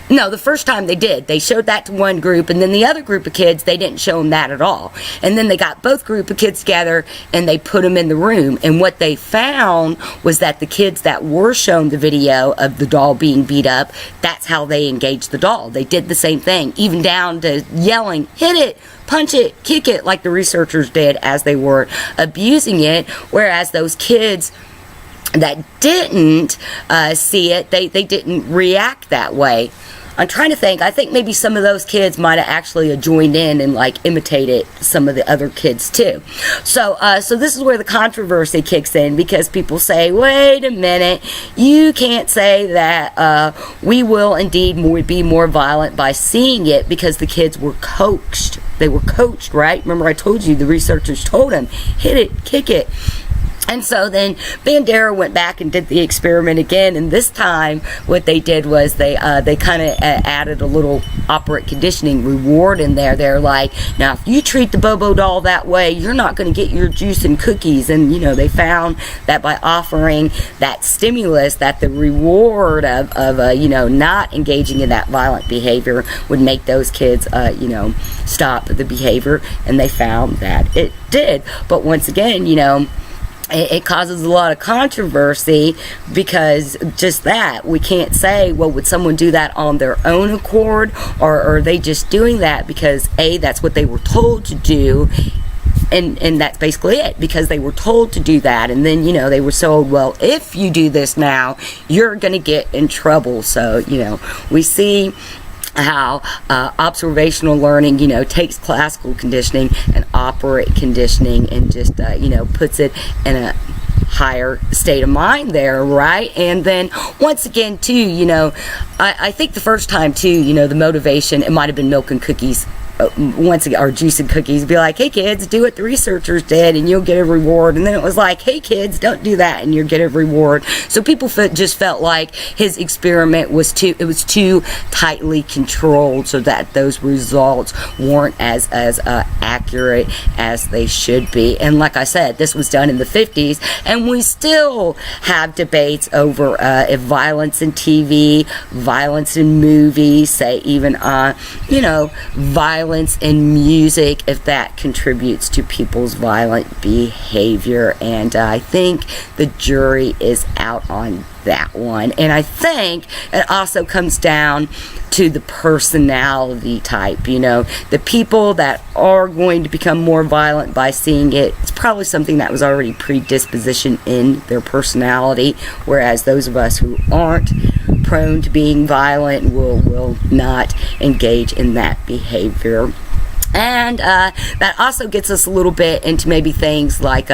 Speaker 1: no, the first time they did, they showed that to one group, and then the other group of kids, they didn't show them that at all. And then they got both group of kids together, and they put them in the room, and what they found was that the kids that were shown the video of the doll being beat up, that's how they engaged the doll. They did the same thing, even down to yelling, hit it, punch it, kick it, like the researchers did as they were abusing it, whereas those kids that didn't see it, they didn't react that way. I'm trying to think. I think maybe some of those kids might have actually joined in and like imitated some of the other kids too. So so this is where the controversy kicks in, because people say, wait a minute, you can't say that we will indeed be more violent by seeing it, because the kids were coached. They were coached, right? Remember I told you the researchers told them, hit it, kick it. And so then Bandera went back and did the experiment again, and this time what they did was they kind of added a little operant conditioning reward in there. They're like, now if you treat the Bobo doll that way, you're not going to get your juice and cookies. And you know, they found that by offering that stimulus, that the reward of you know, not engaging in that violent behavior would make those kids you know, stop the behavior, and they found that it did. But once again, you know, it causes a lot of controversy, because just that, we can't say, well, would someone do that on their own accord, or are they just doing that because A, that's what they were told to do, and that's basically it, because they were told to do that, and then, you know, they were told, well, if you do this now, you're gonna get in trouble. So, you know, we see how observational learning, you know, takes classical conditioning and operant conditioning and just, you know, puts it in a higher state of mind there, right? And then once again, too, you know, I think the first time, too, you know, the motivation, it might have been milk and cookies. Once again, or juice and cookies, be like, hey kids, do what the researchers did and you'll get a reward. And then it was like, hey kids, don't do that and you'll get a reward. So people just felt like his experiment was too tightly controlled, so that those results weren't as accurate as they should be. And like I said, this was done in the 50s, and we still have debates over if violence in TV, violence in movies, say even you know, violence in music, if that contributes to people's violent behavior. And I think the jury is out on that one. And I think it also comes down to the personality type. You know, the people that are going to become more violent by seeing it, it's probably something that was already predisposition in their personality, whereas those of us who aren't prone to being violent will not engage in that behavior. And that also gets us a little bit into maybe things like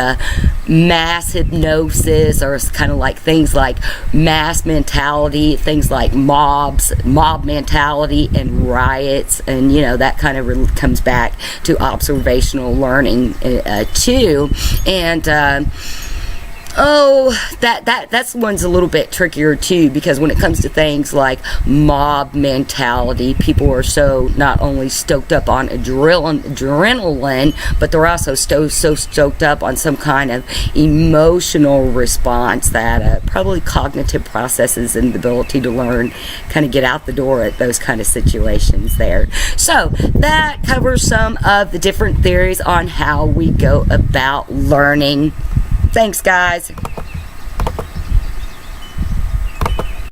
Speaker 1: mass hypnosis, or kind of like things like mass mentality, things like mob mentality and riots, and you know, that kind of comes back to observational learning too. And that's one's a little bit trickier too, because when it comes to things like mob mentality, people are so not only stoked up on adrenaline, but they're also so stoked up on some kind of emotional response that probably cognitive processes and the ability to learn kind of get out the door at those kind of situations there. So that covers some of the different theories on how we go about learning. Thanks, guys.